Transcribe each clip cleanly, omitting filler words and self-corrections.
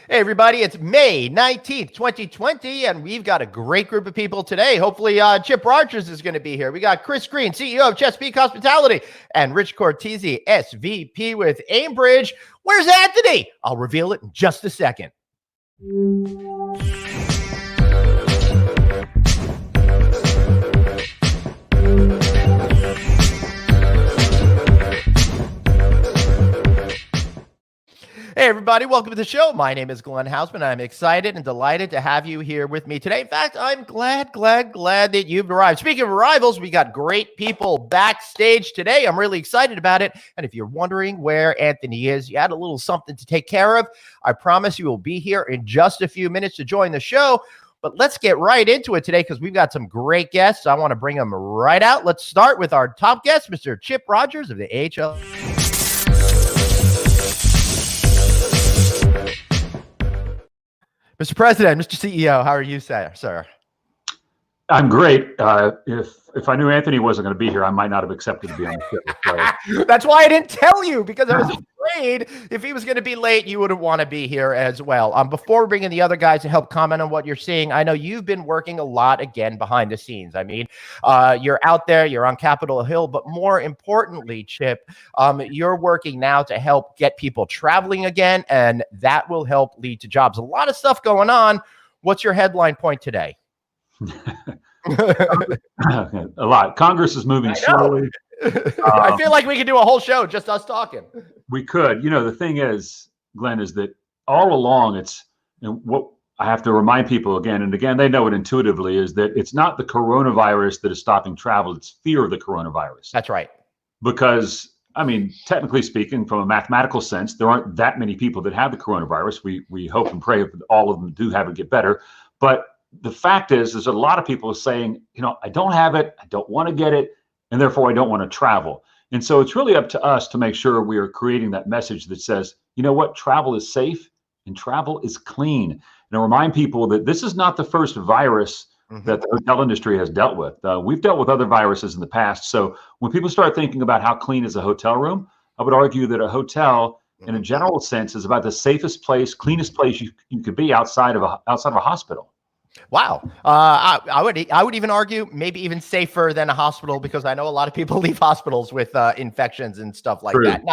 Hey, everybody, it's May 19th, 2020, and we've got a great group of people today. Hopefully, Chip Rogers is going to be here. We got Chris Green, CEO of Chesapeake Hospitality, and Rich Cortese, SVP with Aimbridge. Where's Anthony? I'll reveal it in just a second. Hey, everybody, welcome to the show. My name is Glenn Hausman. I'm excited and delighted to have you here with me today. In fact, I'm glad that you've arrived. Speaking of arrivals, we got great people backstage today. I'm really excited about it. And if you're wondering where Anthony is, you had a little something to take care of. I promise you will be here in just a few minutes to join the show. But let's get right into it today because we've got some great guests. I want to bring them right out. Let's start with our top guest, Mr. Chip Rogers of the AHLA. Mr. President, Mr. CEO, how are you, sir? I'm great. If I knew Anthony wasn't going to be here, I might not have accepted to be on the show. So. That's why I didn't tell you, because I was afraid if he was going to be late, you wouldn't want to be here as well. Before we bring in the other guys to help comment on what you're seeing, I know you've been working a lot again behind the scenes. I mean, you're out there, you're on Capitol Hill, but more importantly, Chip, you're working now to help get people traveling again, and that will help lead to jobs. A lot of stuff going on. What's your headline point today? A lot. Congress is moving slowly. I feel like we could do a whole show just us talking. We could. You know, the thing is, Glenn, is that all along what I have to remind people again and again, they know it intuitively, is that it's not the coronavirus that is stopping travel. It's fear of the coronavirus. That's right. Because, I mean, technically speaking, from a mathematical sense, there aren't that many people that have the coronavirus. We hope and pray that all of them do have it get better. But the fact is, there's a lot of people saying, I don't have it, I don't want to get it, and therefore I don't want to travel. And so it's really up to us to make sure we are creating that message that says, you know what, travel is safe and travel is clean. And I remind people that this is not the first virus that the hotel industry has dealt with. We've dealt with other viruses in the past. So when people start thinking about how clean is a hotel room, I would argue that a hotel, in a general sense, is about the safest place, cleanest place you could be outside of a hospital. Wow. I would even argue maybe even safer than a hospital, because I know a lot of people leave hospitals with infections and stuff like that.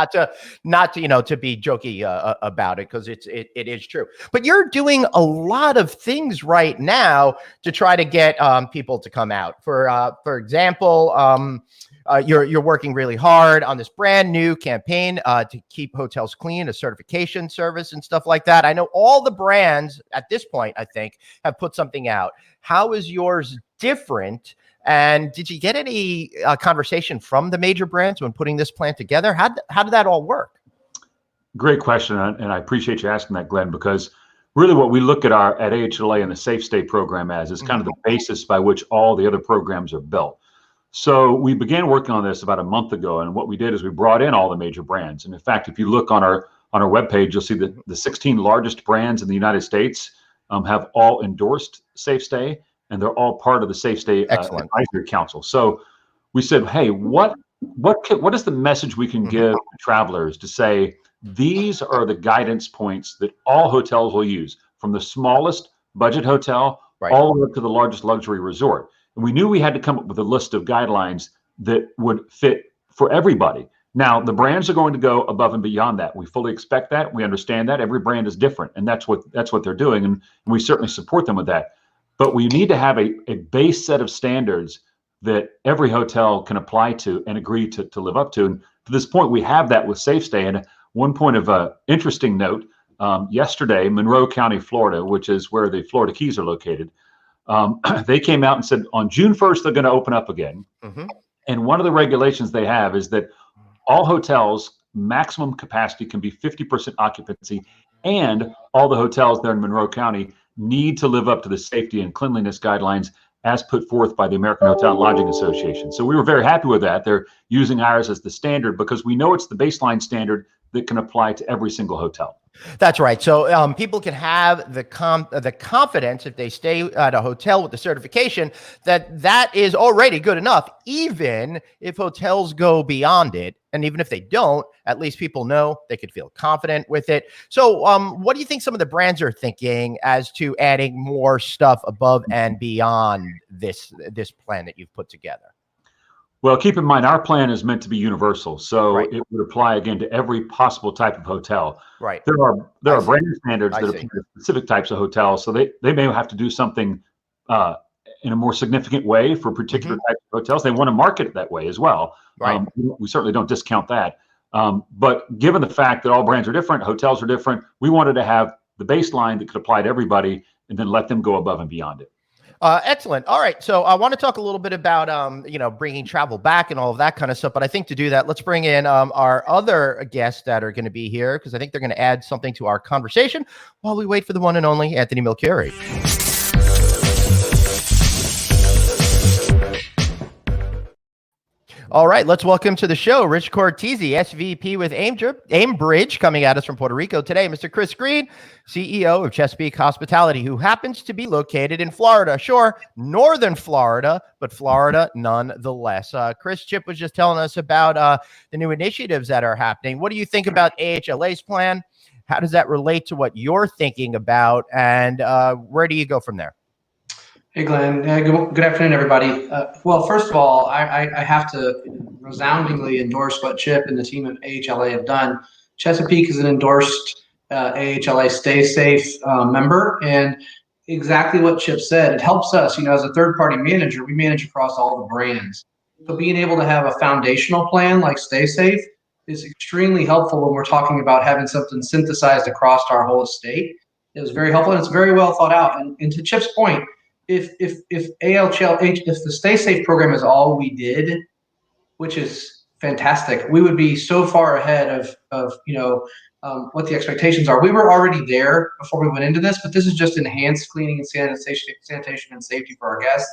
Not to be jokey about it, because it is true. But you're doing a lot of things right now to try to get people to come out. For example, you're working really hard on this brand new campaign to keep hotels clean, a certification service and stuff like that. I know all the brands at this point, I think, have put something out. How is yours different? And did you get any conversation from the major brands when putting this plan together? How did that all work? Great question. And I appreciate you asking that, Glenn, because really what we look at at AHLA and the Safe Stay program as is kind of the basis by which all the other programs are built. So we began working on this about a month ago, and what we did is we brought in all the major brands. And in fact, if you look on our webpage, you'll see that the 16 largest brands in the United States have all endorsed Safe Stay, and they're all part of the Safe Stay Advisory Council. So we said, hey, what is the message we can give travelers to say these are the guidance points that all hotels will use, from the smallest budget hotel all the way up to the largest luxury resort. And we knew we had to come up with a list of guidelines that would fit for everybody. Now, the brands are going to go above and beyond that. We fully expect that. We understand that. Every brand is different, and that's what they're doing, and we certainly support them with that. But we need to have a base set of standards that every hotel can apply to and agree to live up to. And to this point, we have that with Safe Stay. And one point of interesting note, yesterday, Monroe County, Florida, which is where the Florida Keys are located, they came out and said on June 1st, they're going to open up again. And one of the regulations they have is that all hotels, maximum capacity can be 50% occupancy, and all the hotels there in Monroe County need to live up to the safety and cleanliness guidelines as put forth by the American Hotel and Lodging Association. So we were very happy with that. They're using ours as the standard because we know it's the baseline standard that can apply to every single hotel. That's right. So people can have the confidence if they stay at a hotel with the certification that is already good enough, even if hotels go beyond it. And even if they don't, at least people know they could feel confident with it. So what do you think some of the brands are thinking as to adding more stuff above and beyond this plan that you've put together? Well, keep in mind, our plan is meant to be universal, so Right. it would apply again to every possible type of hotel. Right. There are brand standards I that see. apply to specific types of hotels, so they may have to do something uh, in a more significant way for particular types of hotels. They want to market it that way as well. Right. We certainly don't discount that. But given the fact that all brands are different, hotels are different, we wanted to have the baseline that could apply to everybody, and then let them go above and beyond it. Excellent. All right. So I want to talk a little bit about, bringing travel back and all of that kind of stuff. But I think to do that, let's bring in our other guests that are going to be here, because I think they're going to add something to our conversation while we wait for the one and only Anthony Milcuri. All right, let's welcome to the show Rich Cortese, SVP with Aimbridge, coming at us from Puerto Rico today. Mr. Chris Green, CEO of Chesapeake Hospitality, who happens to be located in Florida. Sure, northern Florida, but Florida nonetheless. Chris, Chip was just telling us about the new initiatives that are happening. What do you think about AHLA's plan? How does that relate to what you're thinking about? And where do you go from there? Hey, Glenn. Good afternoon, everybody. Well, first of all, I have to resoundingly endorse what Chip and the team at AHLA have done. Chesapeake is an endorsed AHLA Stay Safe member, and exactly what Chip said, it helps us, as a third-party manager, we manage across all the brands. So being able to have a foundational plan like Stay Safe is extremely helpful when we're talking about having something synthesized across our whole estate. It was very helpful, and it's very well thought out. And to Chip's point, if the Stay Safe program is all we did, which is fantastic, we would be so far ahead of what the expectations are. We were already there before we went into this, but this is just enhanced cleaning and sanitation and safety for our guests.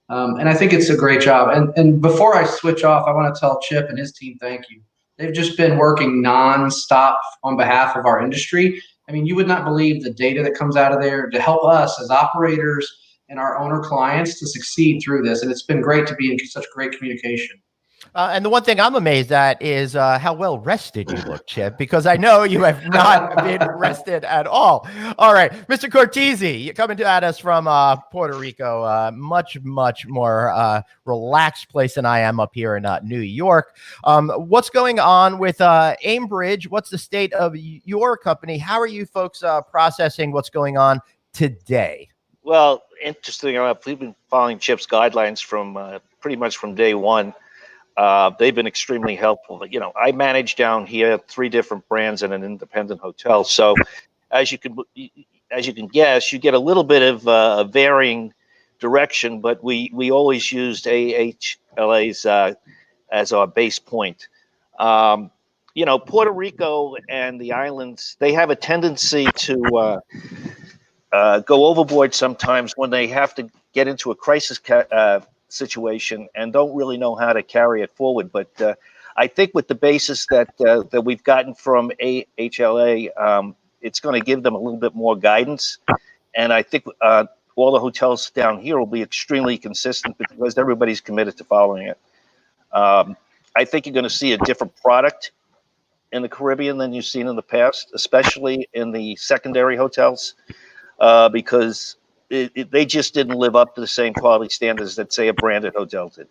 And I think it's a great job. And before I switch off, I want to tell Chip and his team thank you. They've just been working nonstop on behalf of our industry. I mean, you would not believe the data that comes out of there to help us as operators and our owner clients to succeed through this. And it's been great to be in such great communication. And the one thing I'm amazed at is how well rested you look, Chip, because I know you have not been rested at all. All right, Mr. Cortese, you're coming at us from Puerto Rico, much more relaxed place than I am up here in New York. What's going on with Aimbridge? What's the state of your company? How are you folks processing what's going on today? Well, interesting enough, we've been following Chip's guidelines from pretty much from day one. They've been extremely helpful. I manage down here 3 different brands in an independent hotel. So as you can guess, you get a little bit of varying direction, but we always used AHLA's as our base point. Puerto Rico and the islands, they have a tendency to go overboard sometimes when they have to get into a crisis situation and don't really know how to carry it forward. But I think with the basis that we've gotten from AHLA, it's going to give them a little bit more guidance. And I think all the hotels down here will be extremely consistent because everybody's committed to following it. I think you're going to see a different product in the Caribbean than you've seen in the past, especially in the secondary hotels. Because they just didn't live up to the same quality standards that, say, a branded hotel did.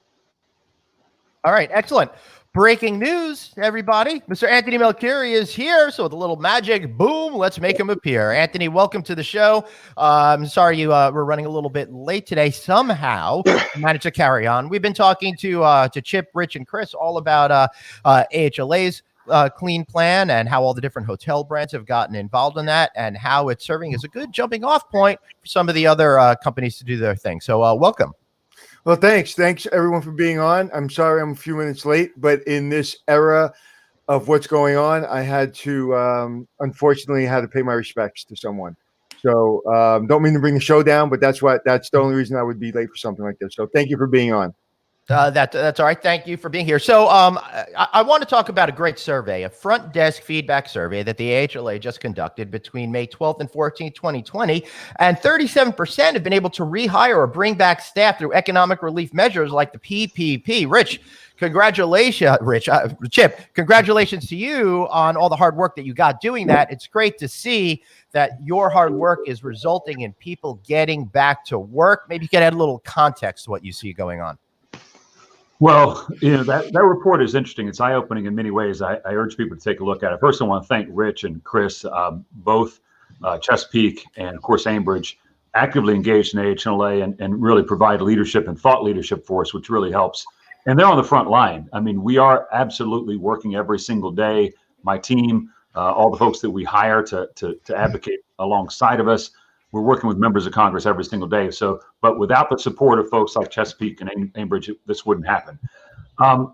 All right, excellent. Breaking news, everybody. Mr. Anthony Milcuri is here. So with a little magic, boom, let's make him appear. Anthony, welcome to the show. I'm sorry you were running a little bit late today. Somehow managed to carry on. We've been talking to Chip, Rich, and Chris all about AHLA's clean plan and how all the different hotel brands have gotten involved in that and how it's serving as a good jumping off point for some of the other companies to do their thing. So welcome. Well, thanks everyone for being on. I'm sorry I'm a few minutes late, but in this era of what's going on, I had to unfortunately had to pay my respects to someone. So don't mean to bring the show down, but that's the only reason I would be late for something like this. So thank you for being on. That's all right. Thank you for being here. So I want to talk about a great survey, a front desk feedback survey that the AHLA just conducted between May 12th and 14th, 2020. And 37% have been able to rehire or bring back staff through economic relief measures like the PPP. Rich, congratulations, Chip, congratulations to you on all the hard work that you got doing that. It's great to see that your hard work is resulting in people getting back to work. Maybe you could add a little context to what you see going on. Well, that report is interesting. It's eye-opening in many ways. I urge people to take a look at it. First, I want to thank Rich and Chris, both Chesapeake and, of course, Aimbridge, actively engaged in AHLA and really provide leadership and thought leadership for us, which really helps. And they're on the front line. I mean, we are absolutely working every single day. My team, all the folks that we hire to advocate alongside of us, we're working with members of Congress every single day. So, but without the support of folks like Chesapeake and Aimbridge, this wouldn't happen.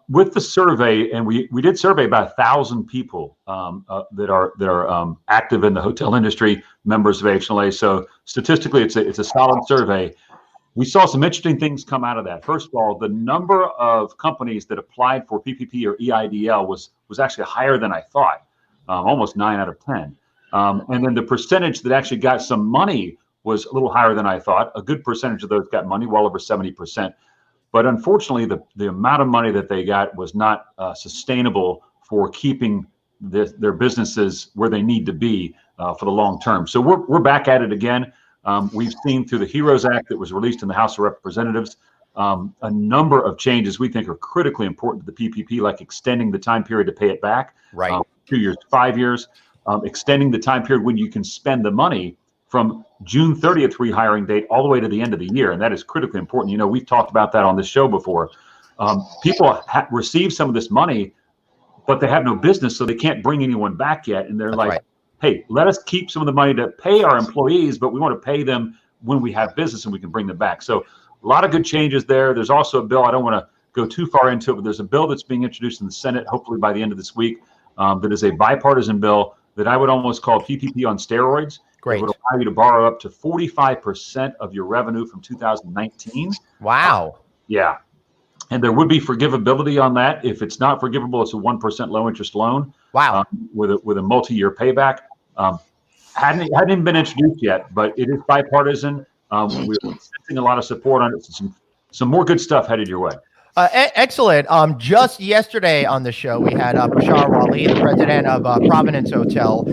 With the survey, and we did survey about 1,000 people that are active in the hotel industry, members of AHLA. So statistically, it's a solid survey. We saw some interesting things come out of that. First of all, the number of companies that applied for PPP or EIDL was actually higher than I thought, almost 9 out of 10. And then the percentage that actually got some money was a little higher than I thought. A good percentage of those got money, well over 70%. But unfortunately, the amount of money that they got was not sustainable for keeping their businesses where they need to be for the long term. So we're back at it again. We've seen through the HEROES Act that was released in the House of Representatives a number of changes we think are critically important to the PPP, like extending the time period to pay it back, right? 2 years to 5 years. Extending the time period when you can spend the money from June 30th rehiring date all the way to the end of the year. And that is critically important. You know, we've talked about that on this show before. People receive some of this money, but they have no business, so they can't bring anyone back yet. And they're like, hey, let us keep some of the money to pay our employees, but we want to pay them when we have business and we can bring them back. So a lot of good changes there. There's also a bill, I don't want to go too far into it, but there's a bill that's being introduced in the Senate, hopefully by the end of this week, that is a bipartisan bill that I would almost call PPP on steroids. Great. It would allow you to borrow up to 45% of your revenue from 2019. Wow. Yeah. And there would be forgivability on that. If it's not forgivable, it's a 1% low interest loan. Wow. With a multi-year payback. Hadn't even been introduced yet, but it is bipartisan. We're sensing a lot of support on it. Some more good stuff headed your way. Excellent. Just yesterday on the show, we had Bashar Wali, the president of Providence Hotel,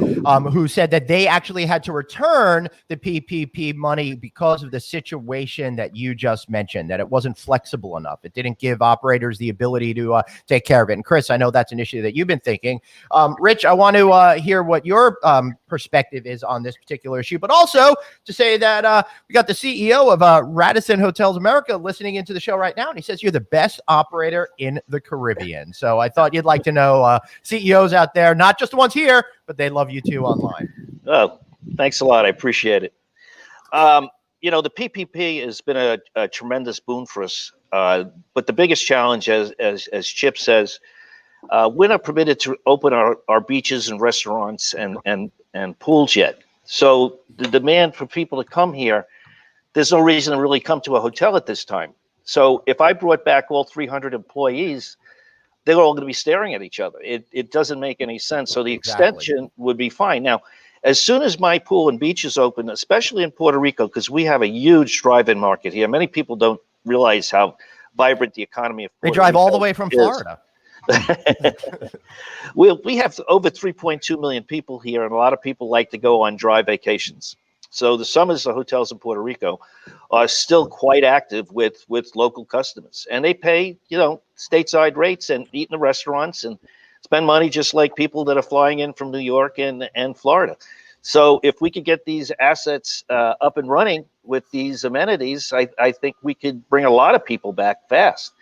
who said that they actually had to return the PPP money because of the situation that you just mentioned, that it wasn't flexible enough. It didn't give operators the ability to take care of it. And Chris, I know that's an issue that you've been thinking. Rich, I want to hear what your perspective is on this particular issue, but also to say that we got the CEO of Radisson Hotels America listening into the show right now, and he says you're the best operator in the Caribbean. So I thought you'd like to know CEOs out there, not just the ones here, but they love you too online. Oh, thanks a lot. I appreciate it. You know, the PPP has been a tremendous boon for us. But the biggest challenge, as Chip says, we're not permitted to open our beaches and restaurants and pools yet. So the demand for people to come here, there's no reason to really come to a hotel at this time. So if I brought back all 300 employees, they're all going to be staring at each other. It doesn't make any sense. So the extension would be fine. Now, as soon as my pool and beaches open, especially in Puerto Rico, because we have a huge drive-in market here. Many people don't realize how vibrant the economy of Puerto Rico is. They drive all the way from Florida. We have over 3.2 million people here, and a lot of people like to go on dry vacations. So the summers of hotels in Puerto Rico are still quite active with local customers, and they pay, you know, stateside rates and eat in the restaurants and spend money just like people that are flying in from New York and Florida. So if we could get these assets up and running with these amenities, I think we could bring a lot of people back fast.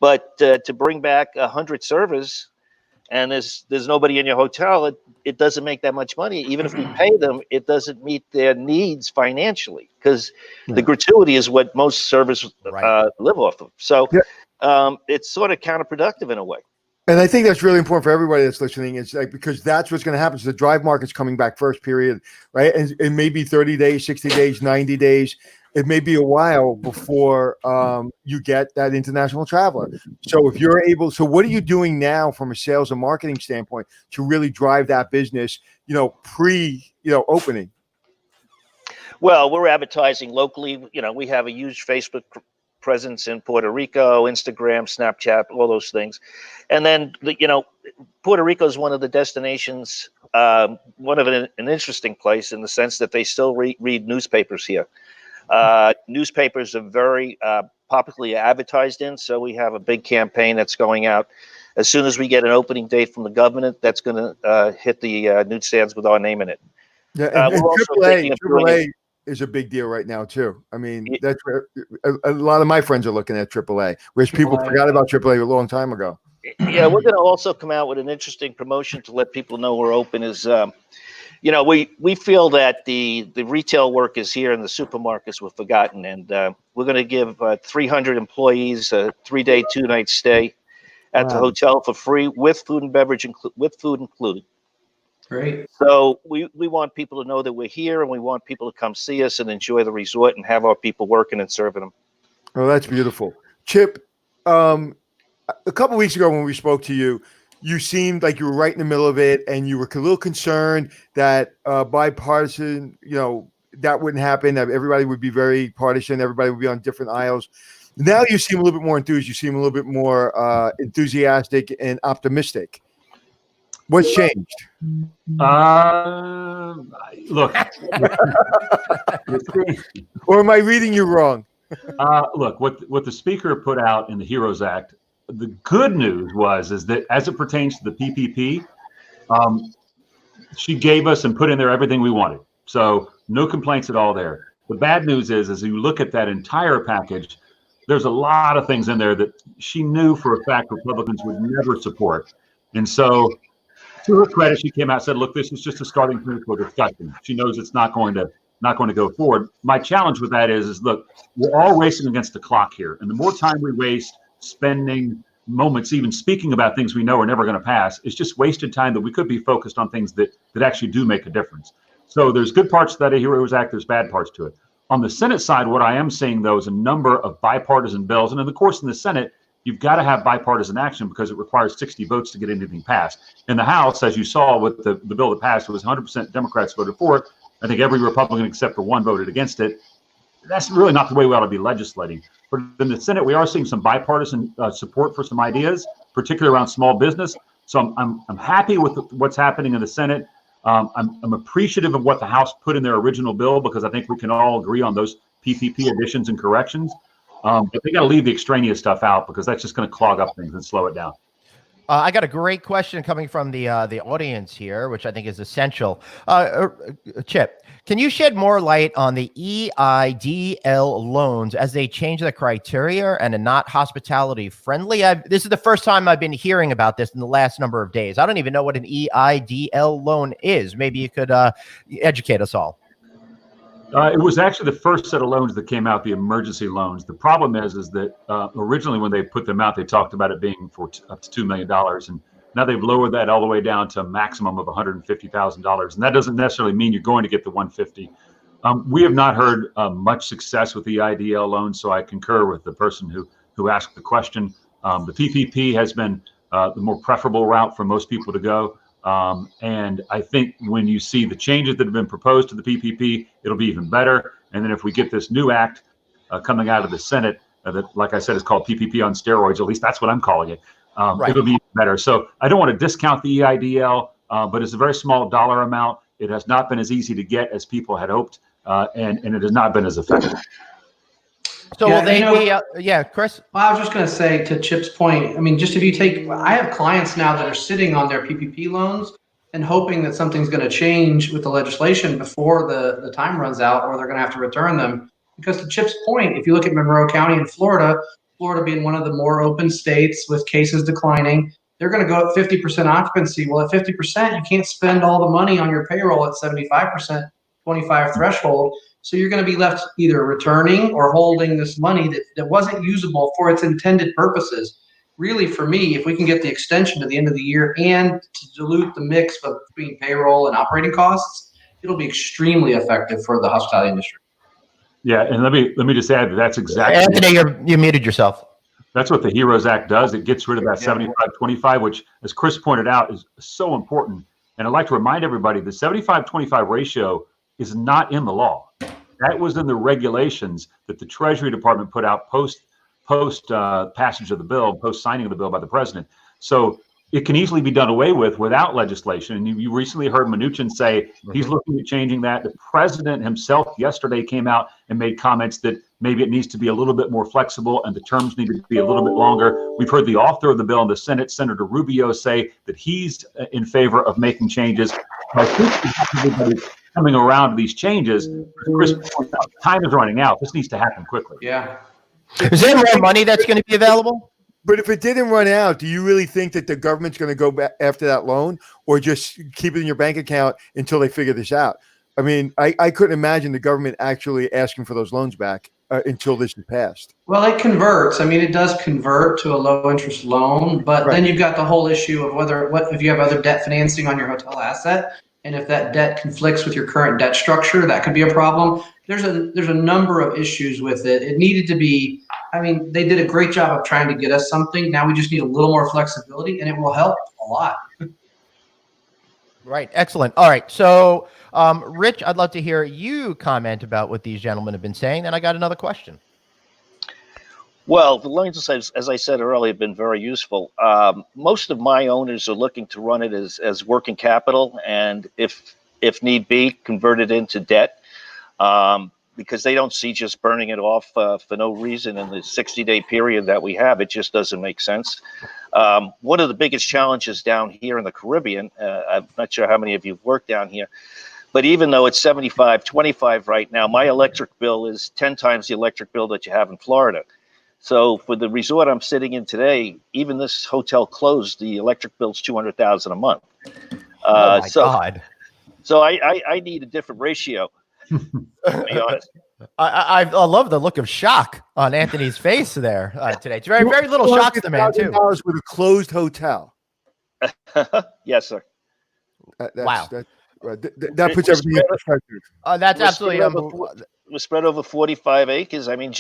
But to bring back 100 servers and there's nobody in your hotel, it doesn't make that much money. Even if we pay them, it doesn't meet their needs financially, because the gratuity is what most servers live off of. So it's sort of counterproductive in a way. And I think that's really important for everybody that's listening. It's like, because that's what's going to happen. So the drive market's coming back first period, right? And it may be 30 days, 60 days, 90 days. it may be a while before you get that international traveler. So if you're able, so what are you doing now from a sales and marketing standpoint to really drive that business, opening? Well, we're advertising locally. We have a huge Facebook presence in Puerto Rico, Instagram, Snapchat, all those things. And then, Puerto Rico is one of the destinations, one of an interesting place in the sense that they still read newspapers here. Newspapers are very popularly advertised in, so we have a big campaign that's going out. As soon as we get an opening date from the government, that's going to hit the newsstands with our name in it. Yeah, and AAA is a big deal right now too. I mean, that's where a lot of my friends are looking at AAA, which people forgot about AAA a long time ago. Yeah, we're going to also come out with an interesting promotion to let people know we're open. We feel that the retail workers here in the supermarkets were forgotten, and we're going to give 300 employees a 3-day, 2-night stay at the hotel for free with food and beverage included. Great. So we want people to know that we're here, and we want people to come see us and enjoy the resort and have our people working and serving them. Oh, that's beautiful. Chip, a couple of weeks ago when we spoke to you, you seemed like you were right in the middle of it, and you were a little concerned that bipartisan, that wouldn't happen, that everybody would be very partisan, everybody would be on different aisles. Now you seem a little bit more enthused. You seem a little bit more enthusiastic and optimistic. What's changed? Look. Or am I reading you wrong? Look, what the speaker put out in the HEROES Act, the good news is that as it pertains to the PPP, she gave us and put in there everything we wanted. So no complaints at all there. The bad news is, as you look at that entire package, there's a lot of things in there that she knew for a fact Republicans would never support. And so, to her credit, she came out and said, look, this is just a starting point for discussion. She knows it's not going to go forward. My challenge with that is look, we're all racing against the clock here. And the more time we waste spending moments, even speaking about things we know are never going to pass, it's just wasted time that we could be focused on things that actually do make a difference. So there's good parts to that HEROES Act. There's bad parts to it. On the Senate side, what I am seeing, though, is a number of bipartisan bills. And of course, in the Senate, you've got to have bipartisan action because it requires 60 votes to get anything passed. In the House, as you saw with the bill that passed, it was 100% Democrats voted for it. I think every Republican except for one voted against it. That's really not the way we ought to be legislating. But in the Senate, we are seeing some bipartisan support for some ideas, particularly around small business. So I'm happy with what's happening in the Senate. I'm appreciative of what the House put in their original bill because I think we can all agree on those PPP additions and corrections. But they got to leave the extraneous stuff out because that's just going to clog up things and slow it down. I got a great question coming from the audience here, which I think is essential. Chip, can you shed more light on the EIDL loans as they change the criteria and are not hospitality friendly? This is the first time I've been hearing about this in the last number of days. I don't even know what an EIDL loan is. Maybe you could educate us all. It was actually the first set of loans that came out, the emergency loans. The problem is that originally when they put them out, they talked about it being for up to $2 million. And now they've lowered that all the way down to a maximum of $150,000. And that doesn't necessarily mean you're going to get the $150,000. We have not heard much success with the IDL loans, so I concur with the person who asked the question. The PPP has been the more preferable route for most people to go. And I think when you see the changes that have been proposed to the PPP, it'll be even better. And then if we get this new act coming out of the Senate, that, like I said, is called PPP on steroids, at least that's what I'm calling it, right. It'll be even better. So I don't want to discount the EIDL, but it's a very small dollar amount. It has not been as easy to get as people had hoped, and it has not been as effective. So will they be, Chris? Well, I was just going to say to Chip's point, I mean, just if you take, I have clients now that are sitting on their PPP loans and hoping that something's going to change with the legislation before the time runs out, or they're going to have to return them. Because to Chip's point, if you look at Monroe County in Florida being one of the more open states with cases declining, they're going to go at 50% occupancy. Well, at 50%, you can't spend all the money on your payroll at 75%, 25 threshold. So you're going to be left either returning or holding this money that wasn't usable for its intended purposes. Really, for me, if we can get the extension to the end of the year and to dilute the mix between payroll and operating costs, it'll be extremely effective for the hospitality industry. Yeah, and let me just add that's exactly Anthony, you muted yourself. That's what the HEROES Act does. It gets rid of that 75-25, which, as Chris pointed out, is so important. And I'd like to remind everybody the 75-25 ratio is not in the law. That was in the regulations that the Treasury Department put out post passage of the bill, post signing of the bill by the president. So it can easily be done away with without legislation. And you recently heard Mnuchin say he's looking at changing that. The president himself yesterday came out and made comments that maybe it needs to be a little bit more flexible and the terms need to be a little bit longer. We've heard the author of the bill in the Senate, Senator Rubio, say that he's in favor of making changes. I think everybody's coming around to these changes. Chris pointed out, time is running out. This needs to happen quickly. Yeah. Is there more money that's going to be available? But if it didn't run out, do you really think that the government's going to go back after that loan, or just keep it in your bank account until they figure this out? I mean, I couldn't imagine the government actually asking for those loans back until this is passed. Well, it converts. I mean, it does convert to a low interest loan, but then you've got the whole issue of what if you have other debt financing on your hotel asset, and if that debt conflicts with your current debt structure, that could be a problem. There's a number of issues with it. It needed to be. I mean, they did a great job of trying to get us something. Now we just need a little more flexibility, and it will help a lot. Right. Excellent. All right. So, Rich, I'd love to hear you comment about what these gentlemen have been saying. Then I got another question. Well, the loans, as I said earlier, have been very useful. Most of my owners are looking to run it as working capital, and if need be, convert it into debt. Because they don't see just burning it off for no reason in the 60-day period that we have. It just doesn't make sense. One of the biggest challenges down here in the Caribbean, I'm not sure how many of you have worked down here, but even though it's 75-25 right now, my electric bill is 10 times the electric bill that you have in Florida. So for the resort I'm sitting in today, even this hotel closed, the electric bill's $200,000 a month. Oh my God. So I need a different ratio. To be honest. I love the look of shock on Anthony's face there today. It's very little shock to the man too. With a closed hotel. Yes, sir. Wow. That puts everything in perspective. That's absolutely unbelievable. We're spread over 45 acres. I mean,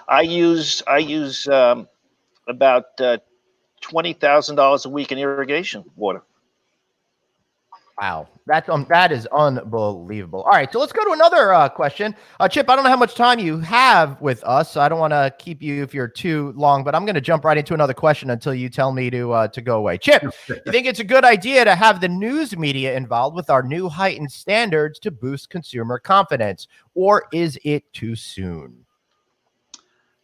I use about $20,000 a week in irrigation water. Wow, that is unbelievable. All right, so let's go to another question. Chip, I don't know how much time you have with us, so I don't want to keep you if you're too long, but I'm going to jump right into another question until you tell me to go away. Chip, you think it's a good idea to have the news media involved with our new heightened standards to boost consumer confidence, or is it too soon?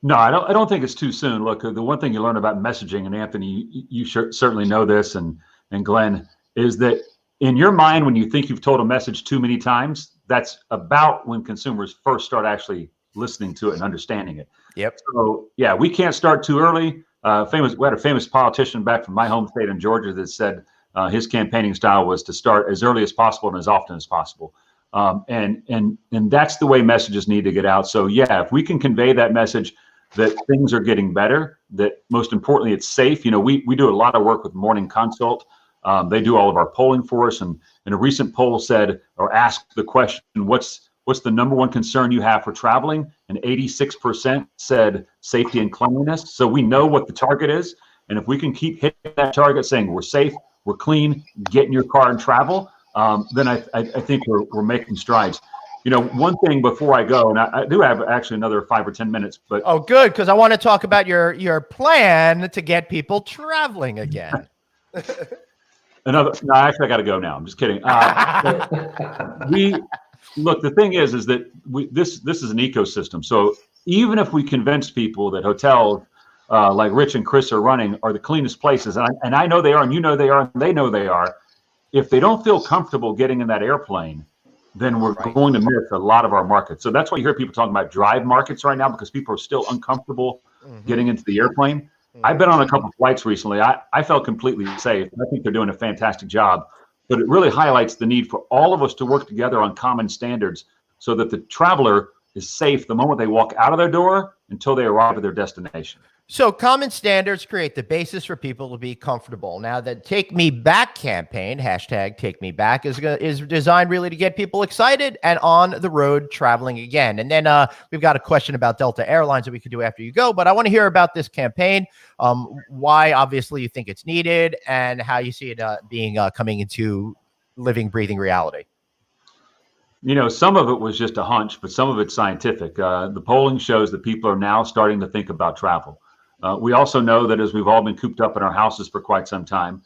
No, I don't think it's too soon. Look, the one thing you learn about messaging, and Anthony, you certainly know this, and Glenn, is that in your mind, when you think you've told a message too many times, that's about when consumers first start actually listening to it and understanding it. Yep. So yeah, we can't start too early. We had a famous politician back from my home state in Georgia that said his campaigning style was to start as early as possible and as often as possible. And that's the way messages need to get out. So yeah, if we can convey that message that things are getting better, that most importantly, it's safe. You know, we do a lot of work with Morning Consult. They do all of our polling for us, and a recent poll said or asked the question, what's the number one concern you have for traveling? And 86% said safety and cleanliness. So we know what the target is, and if we can keep hitting that target, saying we're safe, we're clean, get in your car and travel, then I think we're making strides. You know, one thing before I go, and I do have actually another 5 or 10 minutes, but oh, good, because I want to talk about your plan to get people traveling again. No, actually, I got to go now. I'm just kidding. Look. The thing is that this is an ecosystem. So even if we convince people that hotels like Rich and Chris are running are the cleanest places, and I know they are, and you know they are, and they know they are. If they don't feel comfortable getting in that airplane, then we're going to miss a lot of our markets. So that's why you hear people talking about drive markets right now, because people are still uncomfortable getting into the airplane. I've been on a couple of flights recently. I felt completely safe. I think they're doing a fantastic job, but it really highlights the need for all of us to work together on common standards so that the traveler is safe the moment they walk out of their door until they arrive at their destination. So common standards create the basis for people to be comfortable. Now, the Take Me Back campaign, hashtag Take Me Back, is designed really to get people excited and on the road traveling again. And then we've got a question about Delta Airlines that we could do after you go, but I want to hear about this campaign, why obviously you think it's needed, and how you see it being coming into living, breathing reality. You know, some of it was just a hunch, but some of it's scientific. The polling shows that people are now starting to think about travel. We also know that as we've all been cooped up in our houses for quite some time,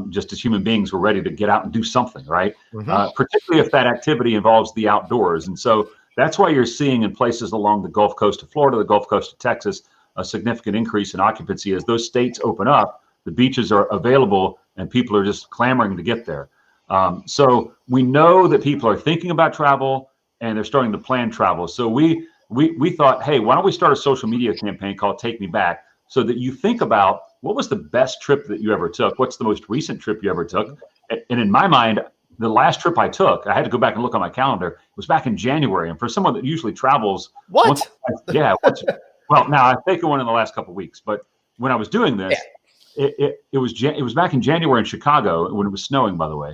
just as human beings, we're ready to get out and do something, right? Particularly if that activity involves the outdoors. And so that's why you're seeing in places along the Gulf Coast of Florida, the Gulf Coast of Texas, a significant increase in occupancy. As those states open up, the beaches are available and people are just clamoring to get there. So we know that people are thinking about travel and they're starting to plan travel. So we thought, hey, why don't we start a social media campaign called Take Me Back, so that you think about what was the best trip that you ever took? What's the most recent trip you ever took? And in my mind, the last trip I took, I had to go back and look on my calendar. It was back in January. And for someone that usually travels, well, now I've taken one in the last couple of weeks, but when I was doing this, it was back in January in Chicago when it was snowing, by the way.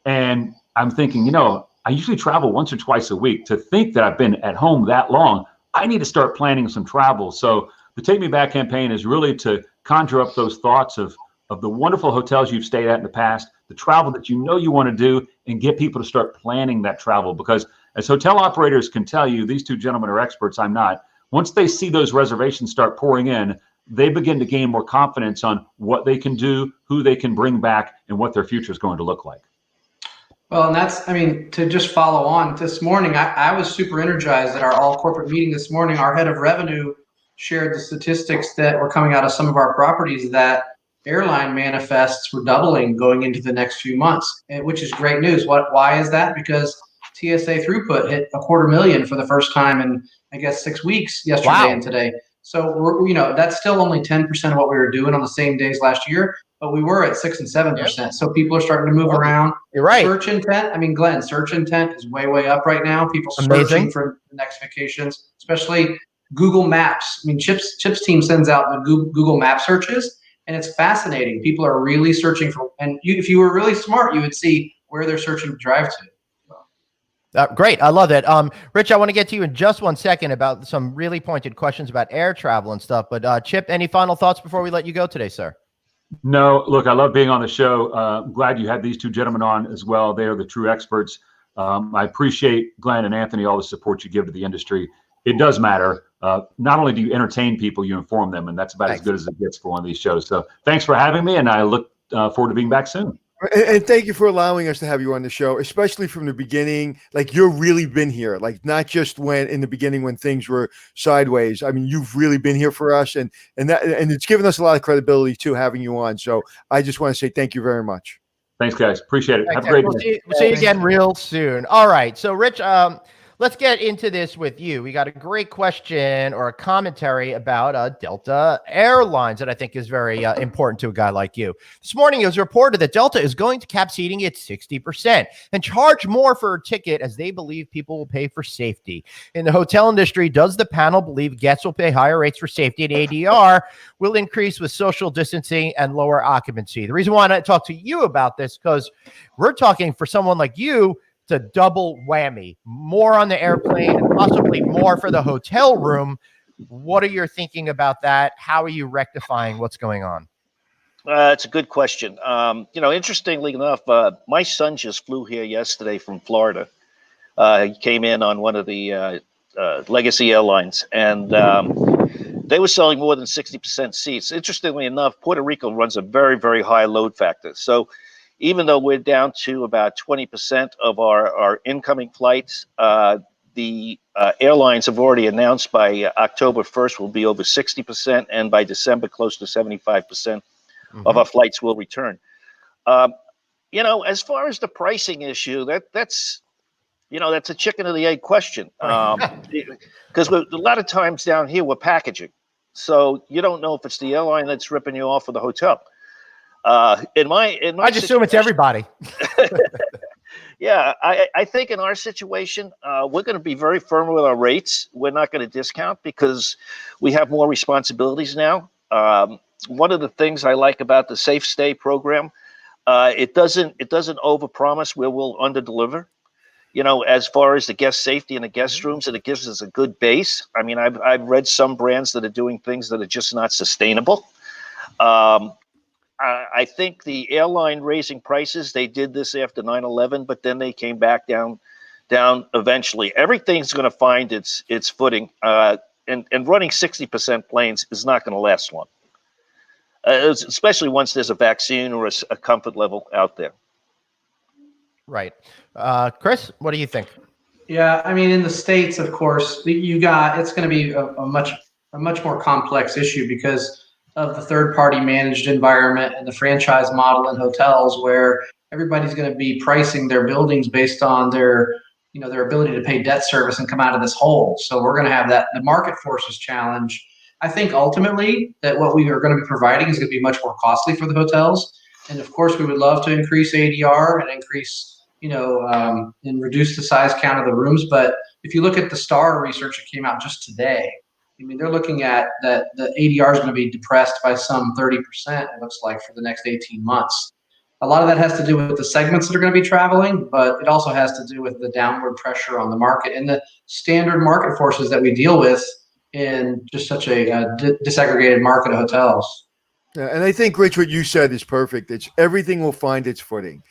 And I'm thinking, you know, I usually travel once or twice a week. To think that I've been at home that long, I need to start planning some travel. So the Take Me Back campaign is really to conjure up those thoughts of the wonderful hotels you've stayed at in the past, the travel that you know you want to do, and get people to start planning that travel. Because as hotel operators can tell you, these two gentlemen are experts, I'm not. Once they see those reservations start pouring in, they begin to gain more confidence on what they can do, who they can bring back, and what their future is going to look like. Well, and that's, I mean, to just follow on, this morning, I was super energized at our all corporate meeting this morning. Our head of revenue shared the statistics that were coming out of some of our properties that airline manifests were doubling going into the next few months, which is great news. Why is that? Because TSA throughput hit 250,000 for the first time in, I guess, 6 weeks yesterday and today. So that's still only 10% of what we were doing on the same days last year, but we were at 6 and 7%. Yep. So people are starting to move around. You're right. Search intent. I mean, Glenn, search intent is way, way up right now. People searching for the next vacations, especially Google Maps. I mean, Chip's team sends out the Google Map searches, and it's fascinating. People are really searching for, and if you were really smart, you would see where they're searching to drive to. Great. I love that. Rich, I want to get to you in just 1 second about some really pointed questions about air travel and stuff. But Chip, any final thoughts before we let you go today, sir? No, look, I love being on the show. I'm glad you had these two gentlemen on as well. They are the true experts. I appreciate, Glenn and Anthony, all the support you give to the industry. It does matter. Not only do you entertain people, you inform them, and that's about as good as it gets for one of these shows. So thanks for having me, and I look forward to being back soon. And thank you for allowing us to have you on the show, especially from the beginning. Like, you've really been here, like not just in the beginning when things were sideways. I mean, you've really been here for us, and it's given us a lot of credibility too, having you on. So I just want to say thank you very much. Thanks, guys. Appreciate it. Have a great day. We'll see you again real soon. All right. So, Rich, let's get into this with you. We got a great question or a commentary about Delta Airlines that I think is very important to a guy like you. This morning, it was reported that Delta is going to cap seating at 60% and charge more for a ticket as they believe people will pay for safety. In the hotel industry, does the panel believe guests will pay higher rates for safety and ADR will increase with social distancing and lower occupancy? The reason why I talk to you about this, because we're talking for someone like you, it's a double whammy, more on the airplane and possibly more for the hotel room. What are you thinking about that? How are you rectifying what's going on? It's a good question. Interestingly enough, my son just flew here yesterday from Florida. He came in on one of the legacy airlines, and they were selling more than 60% seats. Interestingly enough, Puerto Rico runs a very, very high load factor. So even though we're down to about 20% of our incoming flights, the airlines have already announced by October 1st will be over 60%, and by December close to 75% of our flights will return. As far as the pricing issue, that's a chicken or the egg question, because a lot of times down here we're packaging, so you don't know if it's the airline that's ripping you off or the hotel. I just assume it's everybody. Yeah, I think in our situation, we're going to be very firm with our rates. We're not going to discount because we have more responsibilities now. One of the things I like about the Safe Stay program, it doesn't overpromise where we'll underdeliver. As far as the guest safety and the guest rooms, and it gives us a good base. I mean, I've read some brands that are doing things that are just not sustainable. I think the airline raising prices, they did this after 9/11, but then they came back down eventually. Everything's going to find its footing, and running 60% planes is not going to last long, especially once there's a vaccine or a comfort level out there. Right. Chris, what do you think? Yeah, I mean, in the States, of course, it's going to be a much more complex issue because of the third-party managed environment and the franchise model in hotels, where everybody's going to be pricing their buildings based on their ability to pay debt service and come out of this hole. So we're going to have the market forces challenge. I think ultimately that what we are going to be providing is going to be much more costly for the hotels. And of course, we would love to increase ADR and increase, and reduce the size count of the rooms. But if you look at the STAR research that came out just today, I mean, they're looking at that the ADR is going to be depressed by some 30%, it looks like, for the next 18 months. A lot of that has to do with the segments that are going to be traveling, but it also has to do with the downward pressure on the market and the standard market forces that we deal with in just such a disaggregated market of hotels. Yeah, and I think, Rich, what you said is perfect. It's everything will find its footing.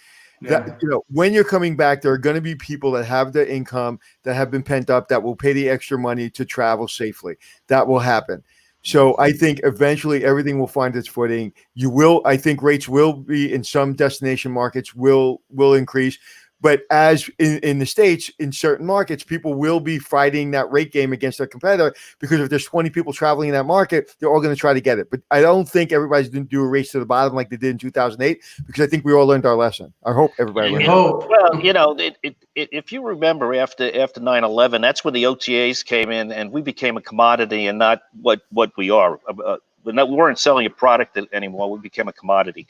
That, when you're coming back, there are going to be people that have the income that have been pent up that will pay the extra money to travel safely. That will happen. So I think eventually everything will find its footing. I think rates will be in some destination markets will increase. But as in the States, in certain markets, people will be fighting that rate game against their competitor, because if there's 20 people traveling in that market, they're all going to try to get it. But I don't think everybody's going to do a race to the bottom like they did in 2008, because I think we all learned our lesson. I hope everybody learned. Well, if you remember after 9/11, that's when the OTAs came in and we became a commodity and not what we are. We weren't selling a product anymore. We became a commodity.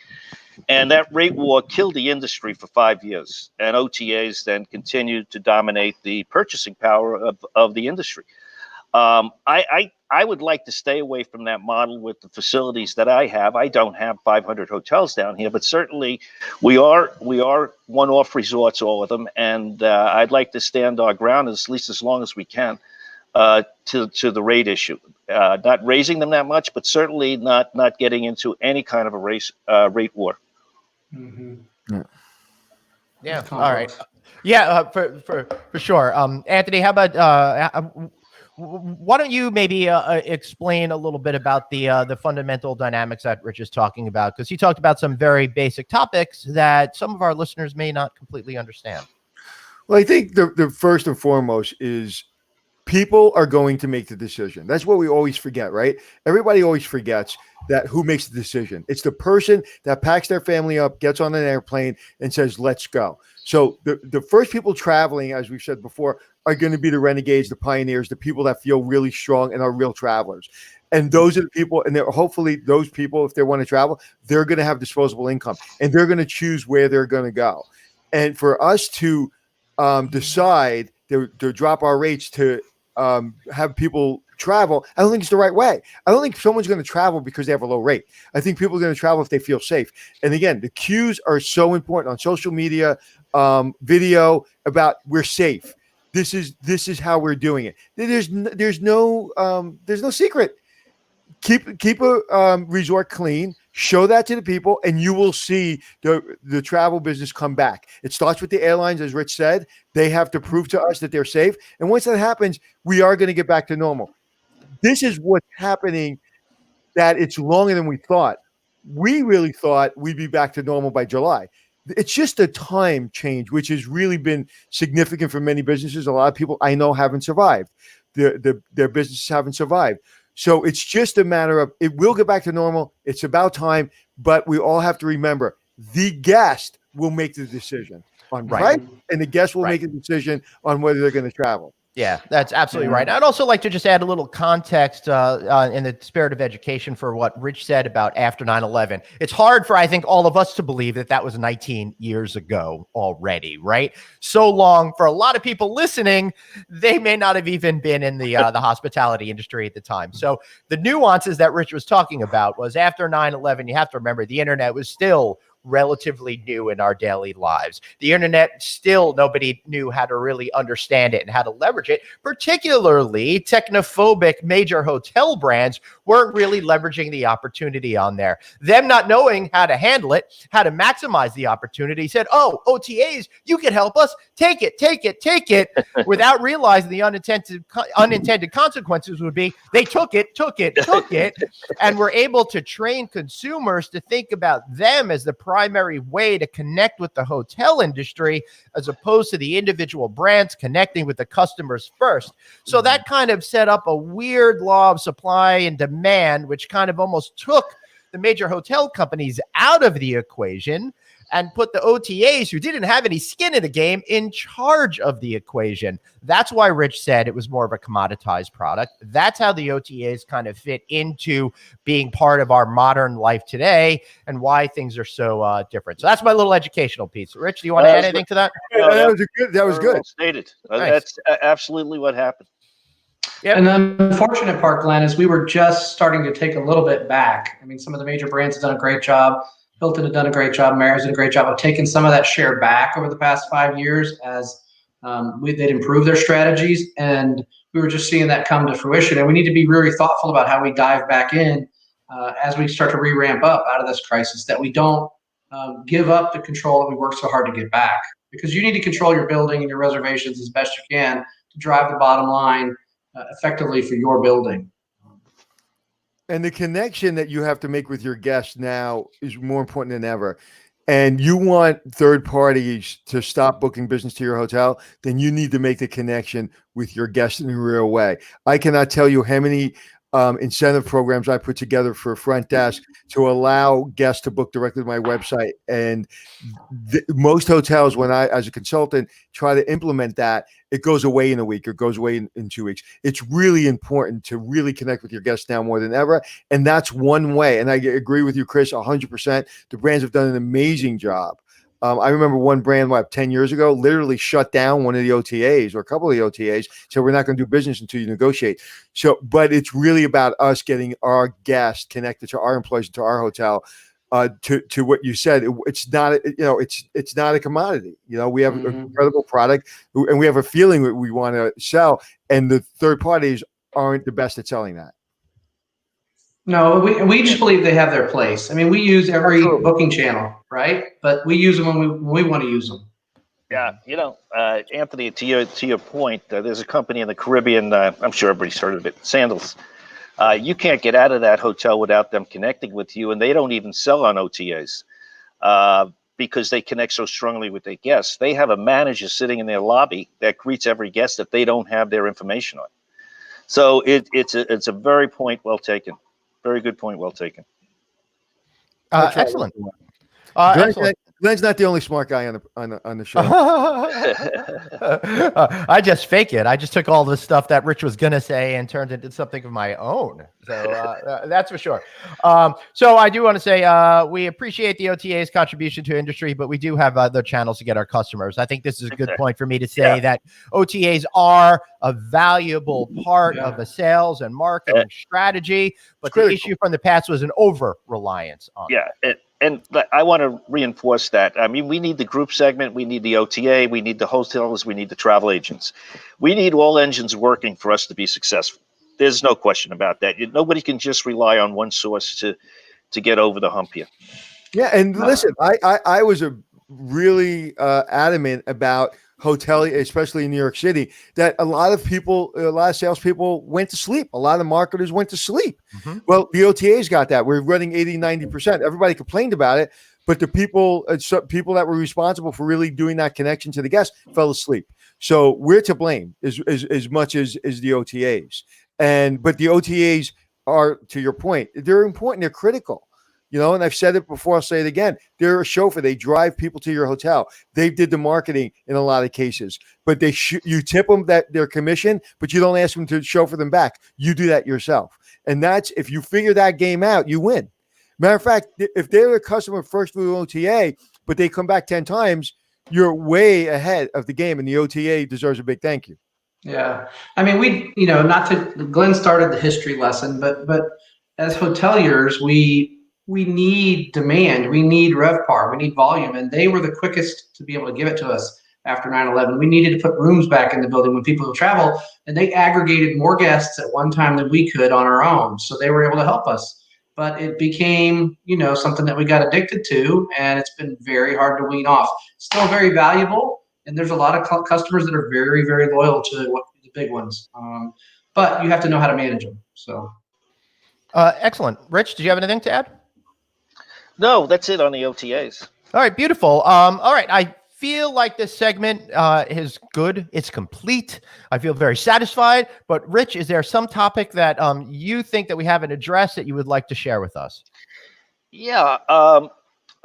And that rate war killed the industry for 5 years. And OTAs then continued to dominate the purchasing power of the industry. I would like to stay away from that model with the facilities that I have. I don't have 500 hotels down here, but certainly we are one-off resorts, all of them. And I'd like to stand our ground at least as long as we can to the rate issue. Not raising them that much, but certainly not getting into any kind of a rate war. Mm-hmm. Yeah. All right. Yeah. For sure. Anthony, how about why don't you maybe explain a little bit about the fundamental dynamics that Rich is talking about? Because he talked about some very basic topics that some of our listeners may not completely understand. Well, I think the first and foremost is people are going to make the decision. That's what we always forget, right? Everybody always forgets that who makes the decision. It's the person that packs their family up, gets on an airplane, and says, let's go. So the first people traveling, as we've said before, are going to be the renegades, the pioneers, the people that feel really strong and are real travelers. And those are the people, and hopefully those people, if they want to travel, they're going to have disposable income, and they're going to choose where they're going to go. And for us to decide to drop our rates to have people travel, I don't think it's the right way. I don't think someone's going to travel because they have a low rate. I think people are going to travel if they feel safe. And again, the cues are so important on social media, video about we're safe. This is how we're doing it. There's no secret. Keep a resort clean. Show that to the people, and you will see the travel business come back. It starts with the airlines, as Rich said. They have to prove to us that they're safe. And once that happens, we are going to get back to normal. This is what's happening, that it's longer than we thought. We really thought we'd be back to normal by July. It's just a time change, which has really been significant for many businesses. A lot of people I know haven't survived. Their businesses haven't survived. So it's just a matter of, it will get back to normal. It's about time, but we all have to remember the guest will make the decision on price, and the guest will make a decision on whether they're going to travel. Yeah, that's absolutely right. I'd also like to just add a little context in the spirit of education for what Rich said about after 9/11. It's hard for, I think, all of us to believe that that was 19 years ago already, right? So long for a lot of people listening, they may not have even been in the hospitality industry at the time. So the nuances that Rich was talking about was after 9/11, you have to remember the internet was still relatively new in our daily lives. The internet, still nobody knew how to really understand it and how to leverage it. Particularly technophobic major hotel brands weren't really leveraging the opportunity on there. Them not knowing how to handle it, how to maximize the opportunity, said, oh, OTAs, you can help us. Take it, without realizing the unintended consequences would be they took it, and were able to train consumers to think about them as the primary way to connect with the hotel industry, as opposed to the individual brands connecting with the customers first. So that kind of set up a weird law of supply and demand, which kind of almost took the major hotel companies out of the equation and put the OTAs, who didn't have any skin in the game, in charge of the equation. That's why Rich said it was more of a commoditized product. That's how the OTAs kind of fit into being part of our modern life today, and why things are so different. So that's my little educational piece. Rich, do you want to add anything to that? That was good. Well stated. Nice. That's absolutely what happened. Yep. And the unfortunate part, Glenn, is we were just starting to take a little bit back. I mean, some of the major brands have done a great job. Hilton had done a great job. Marriott's done a great job of taking some of that share back over the past 5 years as they'd improved their strategies. And we were just seeing that come to fruition. And we need to be really thoughtful about how we dive back in as we start to re-ramp up out of this crisis, that we don't give up the control that we worked so hard to get back. Because you need to control your building and your reservations as best you can to drive the bottom line effectively for your building. And the connection that you have to make with your guests now is more important than ever. And you want third parties to stop booking business to your hotel, then you need to make the connection with your guests in a real way. I cannot tell you how many incentive programs I put together for front desk to allow guests to book directly to my website. And most hotels, when I, as a consultant, try to implement that, it goes away in a week or goes away in 2 weeks. It's really important to really connect with your guests now more than ever. And that's one way. And I agree with you, Chris, 100%. The brands have done an amazing job. I remember one brand, 10 years ago, literally shut down one of the OTAs or a couple of the OTAs. So we're not going to do business until you negotiate. So, but it's really about us getting our guests connected to our employees, to our hotel, to what you said. It's not, it's not a commodity. We have an incredible product, and we have a feeling that we want to sell, and the third parties aren't the best at selling that. No, we just believe they have their place. I mean, we use every booking channel, right? But we use them when we want to use them. Yeah, Anthony, to your point, there's a company in the Caribbean. I'm sure everybody's heard of it, Sandals. You can't get out of that hotel without them connecting with you, and they don't even sell on OTAs because they connect so strongly with their guests. They have a manager sitting in their lobby that greets every guest that they don't have their information on. So it's a very point well taken. Very good point well taken. Excellent. Excellent. Glenn's not the only smart guy on the show. I just fake it. I just took all the stuff that Rich was gonna say and turned it into something of my own. So that's for sure. So I do want to say we appreciate the OTA's contribution to industry, but we do have other channels to get our customers. I think this is a good point for me to say that OTAs are a valuable part of the sales and marketing strategy, but the issue from the past was an over-reliance on it. And I want to reinforce that. I mean, we need the group segment, we need the OTA, we need the hotels, we need the travel agents. We need all engines working for us to be successful. There's no question about that. Nobody can just rely on one source to get over the hump here. Yeah, and listen, I was really adamant about hotel, especially in New York City, that a lot of salespeople went to sleep. A lot of marketers went to sleep. Well, the OTAs got that. We're running 80-90%. Everybody complained about it, but the people that were responsible for really doing that connection to the guests fell asleep. So we're to blame as much as the OTAs. But the OTAs are, to your point, they're important. They're critical. And I've said it before, I'll say it again. They're a chauffeur. They drive people to your hotel. They did the marketing in a lot of cases, but you tip them their commission, but you don't ask them to chauffeur them back. You do that yourself. And if you figure that game out, you win. Matter of fact, if they're a customer first through OTA, but they come back 10 times, you're way ahead of the game, and the OTA deserves a big thank you. Yeah. I mean, Glenn started the history lesson, but as hoteliers, we need demand, we need RevPAR, we need volume, and they were the quickest to be able to give it to us after 9/11. We needed to put rooms back in the building when people would travel, and they aggregated more guests at one time than we could on our own. So they were able to help us. But it became, something that we got addicted to, and it's been very hard to wean off. Still very valuable, and there's a lot of customers that are very, very loyal to the big ones. But you have to know how to manage them. So, excellent. Rich, did you have anything to add? No, that's it on the OTAs. All right, beautiful. All right, I feel like this segment is good. It's complete. I feel very satisfied. But Rich, is there some topic that you think that we haven't addressed that you would like to share with us? Yeah,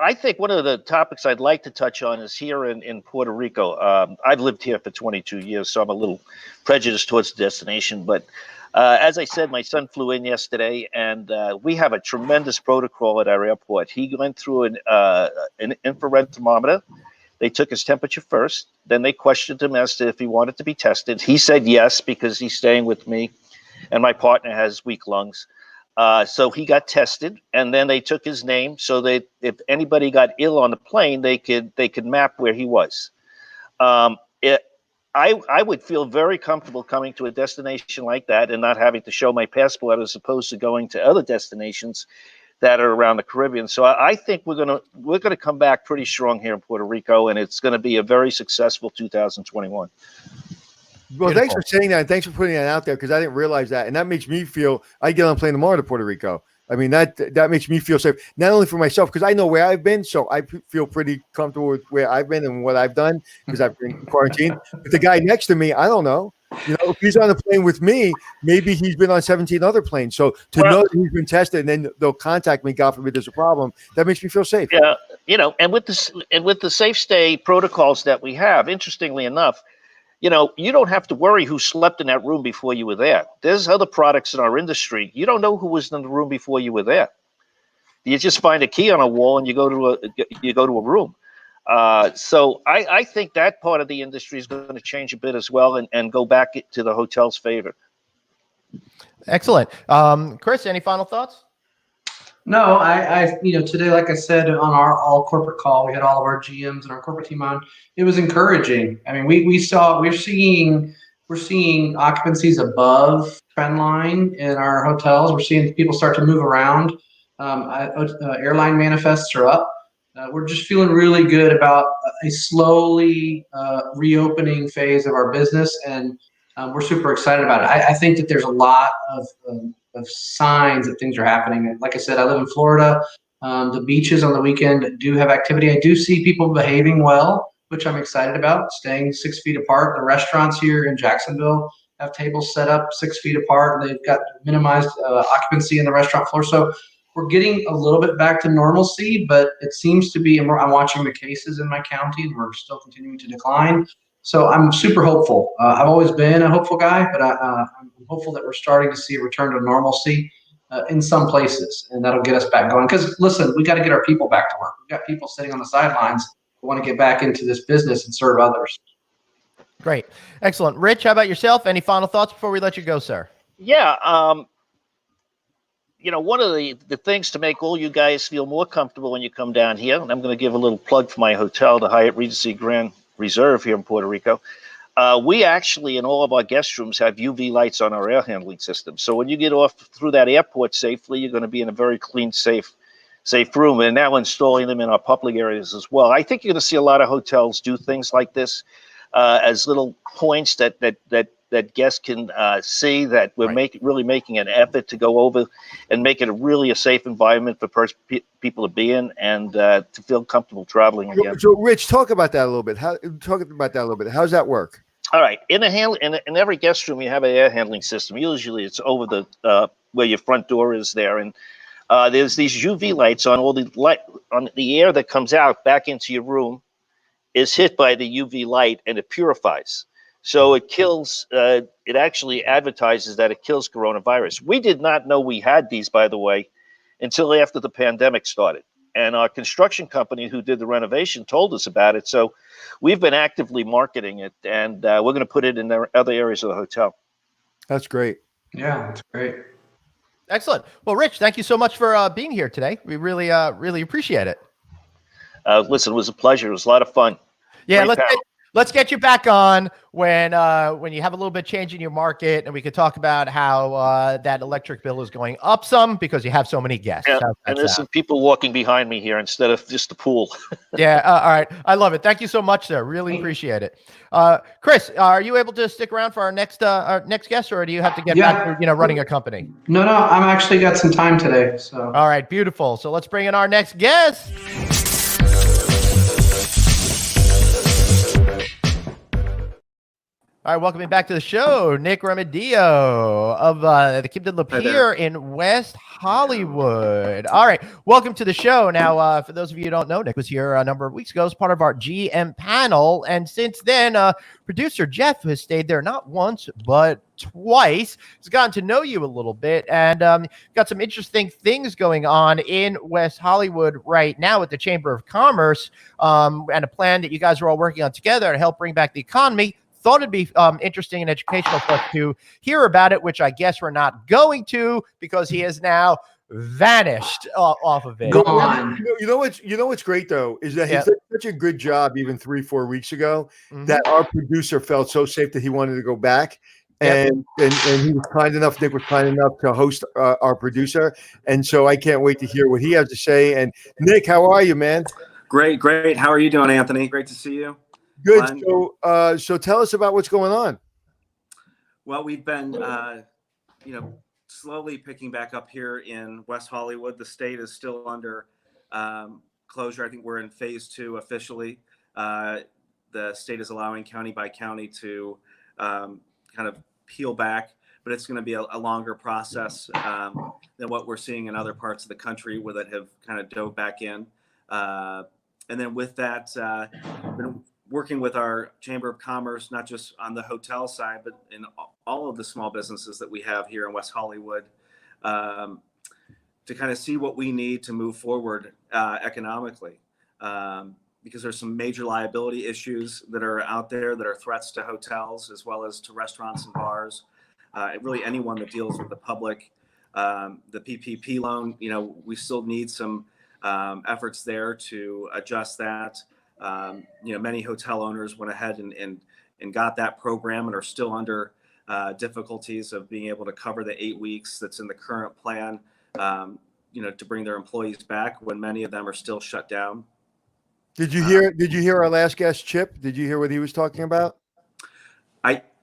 I think one of the topics I'd like to touch on is here in Puerto Rico. I've lived here for 22 years, so I'm a little prejudiced towards the destination. But as I said, my son flew in yesterday, and we have a tremendous protocol at our airport. He went through an infrared thermometer. They took his temperature first. Then they questioned him as to if he wanted to be tested. He said yes, because he's staying with me, and my partner has weak lungs. So he got tested, and then they took his name so that if anybody got ill on the plane, they could map where he was. I would feel very comfortable coming to a destination like that and not having to show my passport, as opposed to going to other destinations that are around the Caribbean. So I think we're gonna come back pretty strong here in Puerto Rico, and it's going to be a very successful 2021. Well, thanks for saying that, and thanks for putting that out there, because I didn't realize that, and that makes me feel. I get on a plane tomorrow to Puerto Rico. I mean, that makes me feel safe, not only for myself, because I know where I've been, so I feel pretty comfortable with where I've been and what I've done, because I've been quarantined. But the guy next to me, I don't know. If he's on a plane with me, maybe he's been on 17 other planes. So know that he's been tested, and then they'll contact me, God forbid there's a problem, that makes me feel safe. Yeah, and with the safe stay protocols that we have, interestingly enough, you don't have to worry who slept in that room before you were there. There's other products in our industry. You don't know who was in the room before you were there. You just find a key on a wall and you go to a room. So I think that part of the industry is going to change a bit as well, and go back to the hotel's favor. Excellent. Chris, any final thoughts? No, I today, like I said, on our all corporate call, we had all of our GMs and our corporate team on. It was encouraging. I mean, we're seeing occupancies above trend line in our hotels. We're seeing people start to move around. Airline manifests are up. We're just feeling really good about a slowly reopening phase of our business, and we're super excited about it. I think that there's a lot of signs that things are happening. Like I said, I live in Florida. The beaches on the weekend do have activity. I do see people behaving well, which I'm excited about, staying 6 feet apart. The restaurants here in Jacksonville have tables set up 6 feet apart, and they've got minimized occupancy in the restaurant floor. So we're getting a little bit back to normalcy, but it seems to be, and I'm watching the cases in my county, and we're still continuing to decline. So I'm super hopeful. I've always been a hopeful guy, but I'm hopeful that we're starting to see a return to normalcy in some places, and that'll get us back going. Because listen, we got to get our people back to work. We've got people sitting on the sidelines who want to get back into this business and serve others. Great. Excellent. Rich, how about yourself? Any final thoughts before we let you go, sir? Yeah. One of the things to make all you guys feel more comfortable when you come down here, and I'm going to give a little plug for my hotel, the Hyatt Regency Grand Reserve here in Puerto Rico. We actually, in all of our guest rooms, have UV lights on our air handling system. So when you get off through that airport safely, you're going to be in a very clean, safe room. And now installing them in our public areas as well. I think you're going to see a lot of hotels do things like this as little points that guests can see that we're really making an effort to go over and make it a safe environment for people to be in, and to feel comfortable traveling again. So Rich, talk about that a little bit. How does that work? All right. In every guest room, you have an air handling system. Usually it's over the where your front door is there. And there's these UV lights on all the light on the air that comes out back into your room is hit by the UV light and it purifies. So it kills, it actually advertises that it kills coronavirus. We did not know we had these, by the way, until after the pandemic started. And our construction company who did the renovation told us about it. So we've been actively marketing it, and we're going to put it in other areas of the hotel. That's great. Yeah, that's great. Excellent. Well, Rich, thank you so much for being here today. We really, really appreciate it. Listen, it was a pleasure. It was a lot of fun. Yeah, Great let's get you back on when you have a little bit change in your market, and we could talk about how that electric bill is going up some because you have so many guests. Yeah, and there's some people walking behind me here instead of just the pool. Yeah, all right. I love it. Thank you so much, sir. Really appreciate it. Chris, are you able to stick around for our next guest, or do you have to get back to running a company? No, I'm actually got some time today. So all right, beautiful. So let's bring in our next guest. All right, welcome back to the show, Nick Remedio of the Kim Did Lapeer in West Hollywood. All right, welcome to the show. Now, for those of you who don't know, Nick was here a number of weeks ago as part of our GM panel, and since then, producer Jeff has stayed there not once but twice. He's gotten to know you a little bit, and got some interesting things going on in West Hollywood right now with the Chamber of Commerce, and a plan that you guys are all working on together to help bring back the economy. Thought it'd be interesting and educational for us to hear about it, which I guess we're not going to because he has now vanished off of it. Gone. You know what's great though is that he did such a good job even 3-4 weeks ago that our producer felt so safe that he wanted to go back. And he was kind enough, Nick was kind enough to host our producer. And so I can't wait to hear what he has to say. And Nick, how are you, man? Great. How are you doing, Anthony? Great to see you. Good. So tell us about what's going on. Well, we've been, slowly picking back up here in West Hollywood. The state is still under closure. I think we're in phase 2 officially. The state is allowing county by county to kind of peel back, but it's going to be a longer process than what we're seeing in other parts of the country where that have kind of dove back in. And then with that, been working with our Chamber of Commerce, not just on the hotel side, but in all of the small businesses that we have here in West Hollywood, to kind of see what we need to move forward economically. Because there's some major liability issues that are out there that are threats to hotels as well as to restaurants and bars. Really anyone that deals with the public. The PPP loan, we still need some efforts there to adjust that. Many hotel owners went ahead and got that program and are still under difficulties of being able to cover the 8 weeks that's in the current plan, to bring their employees back when many of them are still shut down. Did you hear our last guest, Chip? Did you hear what he was talking about?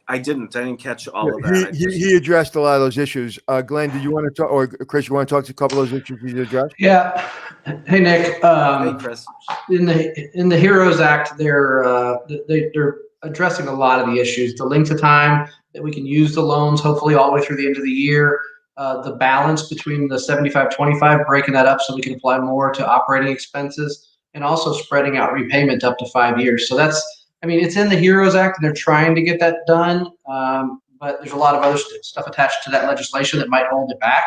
I didn't catch all of that. He addressed a lot of those issues. Glenn, do you want to talk, or Chris, you want to talk to a couple of those issues he addressed? Yeah. Hey, Nick. Hey, Chris. In the HEROES Act, they're addressing a lot of the issues. The length of time that we can use the loans, hopefully all the way through the end of the year. The balance between the 75-25, breaking that up so we can apply more to operating expenses, and also spreading out repayment up to 5 years. So it's in the HEROES Act, and they're trying to get that done. But there's a lot of other stuff attached to that legislation that might hold it back.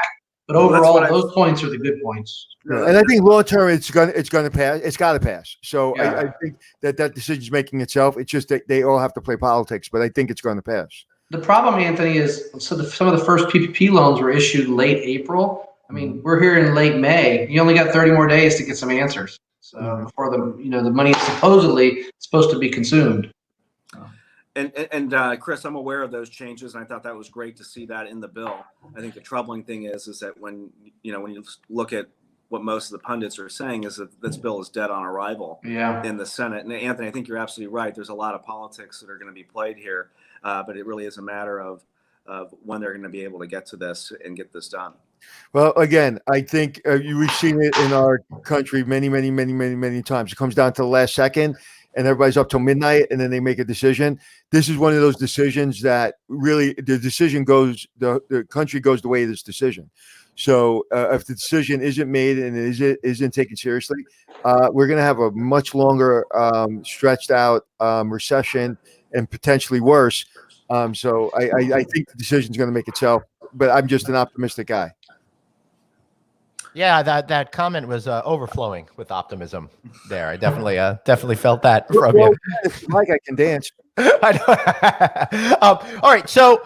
But overall, those points are the good points. And I think long term, it's going to pass. It's got to pass. So yeah. I think that decision's making itself. It's just that they all have to play politics, but I think it's going to pass. The problem, Anthony, is some of the first PPP loans were issued late April. We're here in late May. You only got 30 more days to get some answers. So before the money is supposedly supposed to be consumed. And Chris, I'm aware of those changes, and I thought that was great to see that in the bill. I think the troubling thing is that when you look at what most of the pundits are saying is that this bill is dead on arrival in the Senate. And Anthony, I think you're absolutely right. There's a lot of politics that are going to be played here, but it really is a matter of when they're going to be able to get to this and get this done. Well, again, I think we've seen it in our country many times. It comes down to the last second, and everybody's up till midnight, and then they make a decision. This is one of those decisions that really the country goes the way of this decision. So if the decision isn't made and isn't taken seriously, we're going to have a much longer, stretched out recession and potentially worse. So I think the decision is going to make itself, but I'm just an optimistic guy. Yeah, that comment was overflowing with optimism there. I definitely felt that from you. If you like, I can dance. I know. All right. So,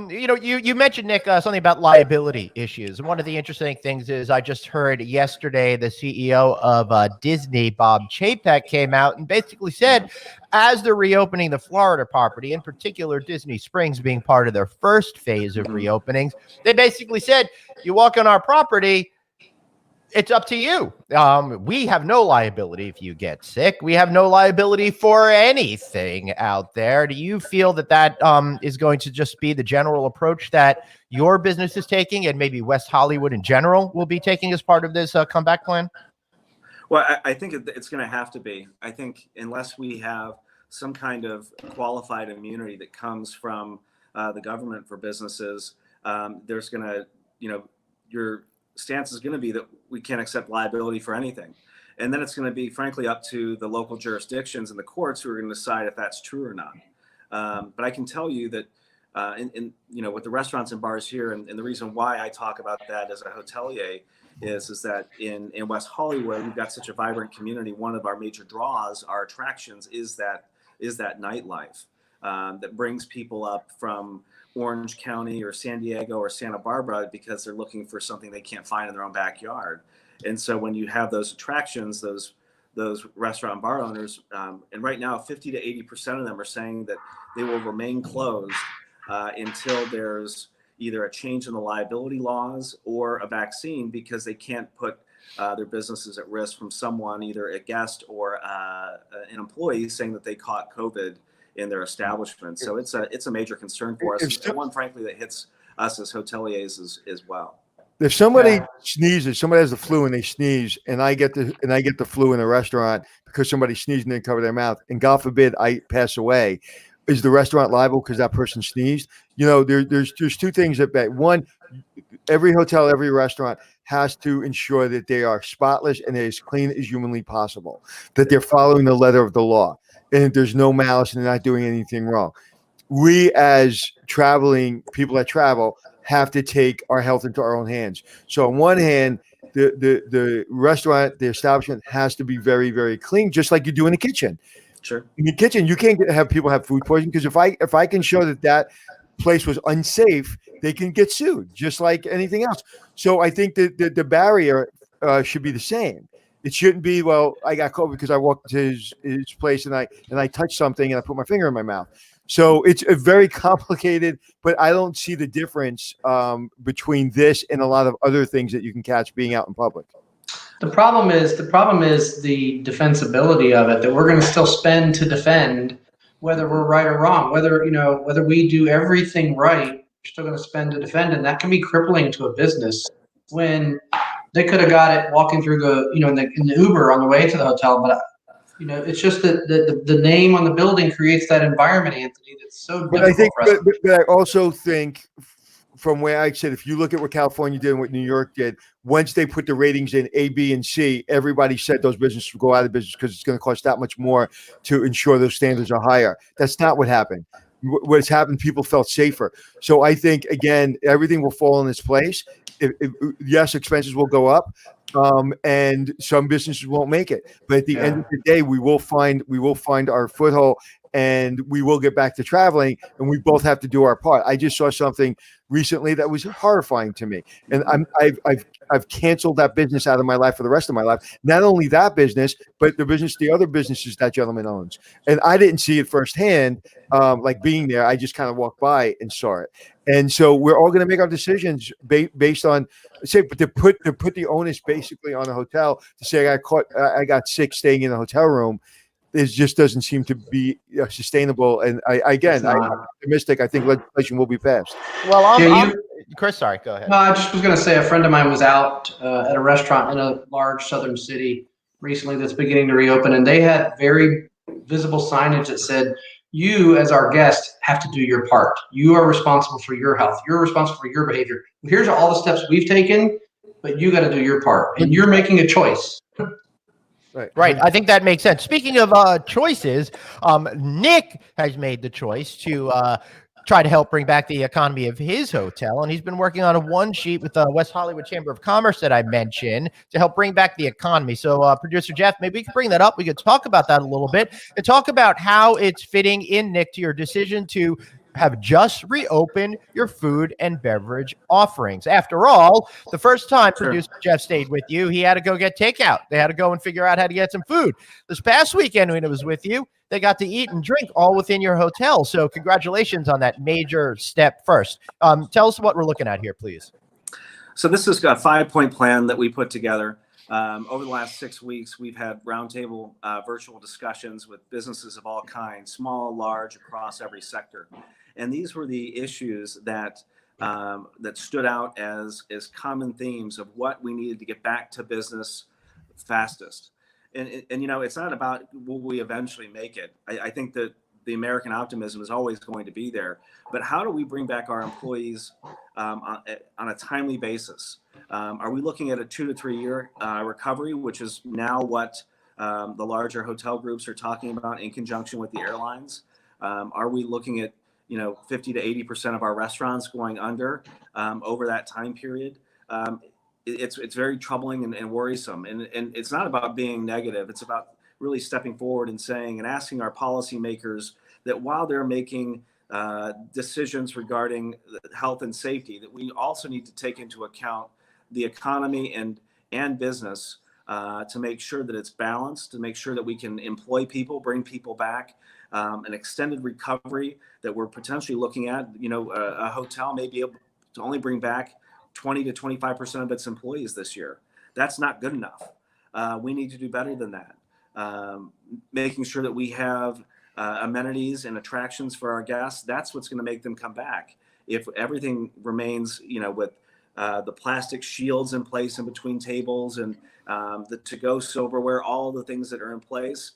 you mentioned, Nick, something about liability issues. And one of the interesting things is I just heard yesterday the CEO of Disney, Bob Chapek, came out and basically said, as they're reopening the Florida property, in particular Disney Springs being part of their first phase of reopenings, they basically said, you walk on our property, it's up to you. We have no liability if you get sick. We have no liability for anything out there. Do you feel that is going to just be the general approach that your business is taking, and maybe West Hollywood in general will be taking as part of this comeback plan? Well, I think it's going to have to be. I think unless we have some kind of qualified immunity that comes from the government for businesses, there's going to, your stance is going to be that we can't accept liability for anything. And then it's going to be, frankly, up to the local jurisdictions and the courts who are going to decide if that's true or not. But I can tell you that with the restaurants and bars here, and the reason why I talk about that as a hotelier is that in West Hollywood, we've got such a vibrant community. One of our major draws, our attractions, is that nightlife that brings people up from Orange County or San Diego or Santa Barbara because they're looking for something they can't find in their own backyard. And so when you have those attractions, those restaurant and bar owners, and right now 50 to 80% of them are saying that they will remain closed until there's either a change in the liability laws or a vaccine, because they can't put their businesses at risk from someone, either a guest or an employee, saying that they caught COVID in their establishment. So it's a major concern for us, and one, frankly, that hits us as hoteliers as well. If somebody sneezes, somebody has the flu and they sneeze, and I get the flu in a restaurant because somebody sneezed and didn't cover their mouth, and God forbid I pass away, is the restaurant liable because that person sneezed? There's two things that one, every hotel, every restaurant has to ensure that they are spotless and as clean as humanly possible, that they're following the letter of the law, and there's no malice and they're not doing anything wrong. We, as traveling people that travel, have to take our health into our own hands. So on one hand, the restaurant, the establishment has to be very, very clean, just like you do in the kitchen. Sure. In the kitchen, you can't have people have food poisoning, because if I can show that place was unsafe, they can get sued just like anything else. So I think that the barrier should be the same. It shouldn't be, well, I got COVID because I walked to his place and I touched something and I put my finger in my mouth. So it's a very complicated, but I don't see the difference between this and a lot of other things that you can catch being out in public. The problem is the defensibility of it, that we're going to still spend to defend, whether we're right or wrong, whether we do everything right, we're still going to spend to defend. And that can be crippling to a business when they could have got it walking through in the Uber on the way to the hotel. But, it's just that the name on the building creates that environment, Anthony, that's so difficult for us. But I also think, from where I said, if you look at what California did and what New York did, once they put the ratings in A, B, and C, everybody said those businesses will go out of business because it's going to cost that much more to ensure those standards are higher. That's not what happened. What's happened, people felt safer. So I think, again, everything will fall in its place. Yes, expenses will go up, and some businesses won't make it. But at the end of the day, we will find our foothold, and we will get back to traveling, and we both have to do our part. I just saw something recently that was horrifying to me, and I've canceled that business out of my life for the rest of my life. Not only that business, but the other businesses that gentleman owns. And I didn't see it firsthand, like being there. I just kind of walked by and saw it. And so we're all going to make our decisions based on, but to put the onus basically on a hotel to say I got sick staying in a hotel room, it just doesn't seem to be sustainable. And I'm optimistic. I think legislation will be passed. Well, Chris, sorry, go ahead. No, I just was going to say, a friend of mine was out at a restaurant in a large southern city recently that's beginning to reopen, and they had very visible signage that said, You, as our guest, have to do your part. You are responsible for your health. You're responsible for your behavior. Here's all the steps we've taken, but you got to do your part. And you're making a choice. Right. I think that makes sense. Speaking of choices, Nick has made the choice to try to help bring back the economy of his hotel. And he's been working on a one sheet with the West Hollywood Chamber of Commerce that I mentioned to help bring back the economy. So producer Jeff, maybe we could bring that up. We could talk about that a little bit and talk about how it's fitting in, Nick, to your decision to have just reopened your food and beverage offerings. After all, the first time producer Jeff stayed with you, he had to go get takeout. They had to go and figure out how to get some food. This past weekend when it was with you, they got to eat and drink all within your hotel. So congratulations on that major step first. Tell us what we're looking at here, please. So this is a 5-point plan that we put together. Over the last 6 weeks, we've had roundtable virtual discussions with businesses of all kinds, small, large, across every sector. And these were the issues that that stood out as common themes of what we needed to get back to business fastest. And you know, it's not about will we eventually make it. I think that the American optimism is always going to be there. But how do we bring back our employees on a timely basis? Are we looking at a 2 to 3 year recovery, which is now what the larger hotel groups are talking about in conjunction with the airlines? Are we looking at 50 to 80% of our restaurants going under over that time period? It's very troubling and worrisome. And it's not about being negative. It's about really stepping forward and saying and asking our policymakers that while they're making decisions regarding health and safety, that we also need to take into account the economy and business to make sure that it's balanced, to make sure that we can employ people, bring people back, an extended recovery that we're potentially looking at. A hotel may be able to only bring back 20 to 25% of its employees this year. That's not good enough. We need to do better than that. Making sure that we have amenities and attractions for our guests, that's what's going to make them come back. If everything remains, with the plastic shields in place in between tables and the to-go silverware, all the things that are in place,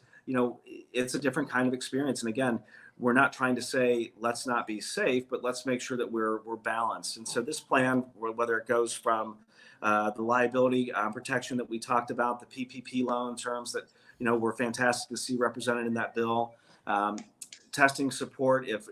it's a different kind of experience. And again, we're not trying to say let's not be safe, but let's make sure that we're balanced. And so this plan, whether it goes from the liability protection that we talked about, the PPP loan terms that were fantastic to see represented in that bill, testing support if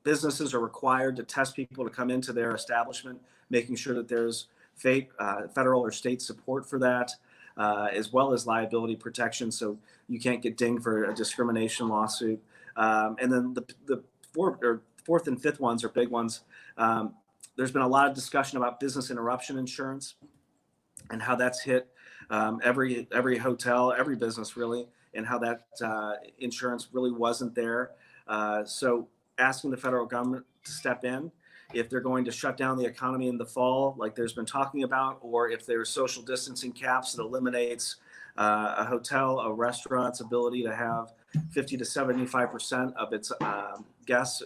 businesses are required to test people to come into their establishment, making sure that there's federal or state support for that, as well as liability protection, so you can't get dinged for a discrimination lawsuit. And then the fourth and fifth ones are big ones. There's been a lot of discussion about business interruption insurance and how that's hit every hotel, every business really, and how that insurance really wasn't there. So asking the federal government to step in if they're going to shut down the economy in the fall, like there's been talking about, or if there's social distancing caps that eliminates a hotel, a restaurant's ability to have 50 to 75% of its guests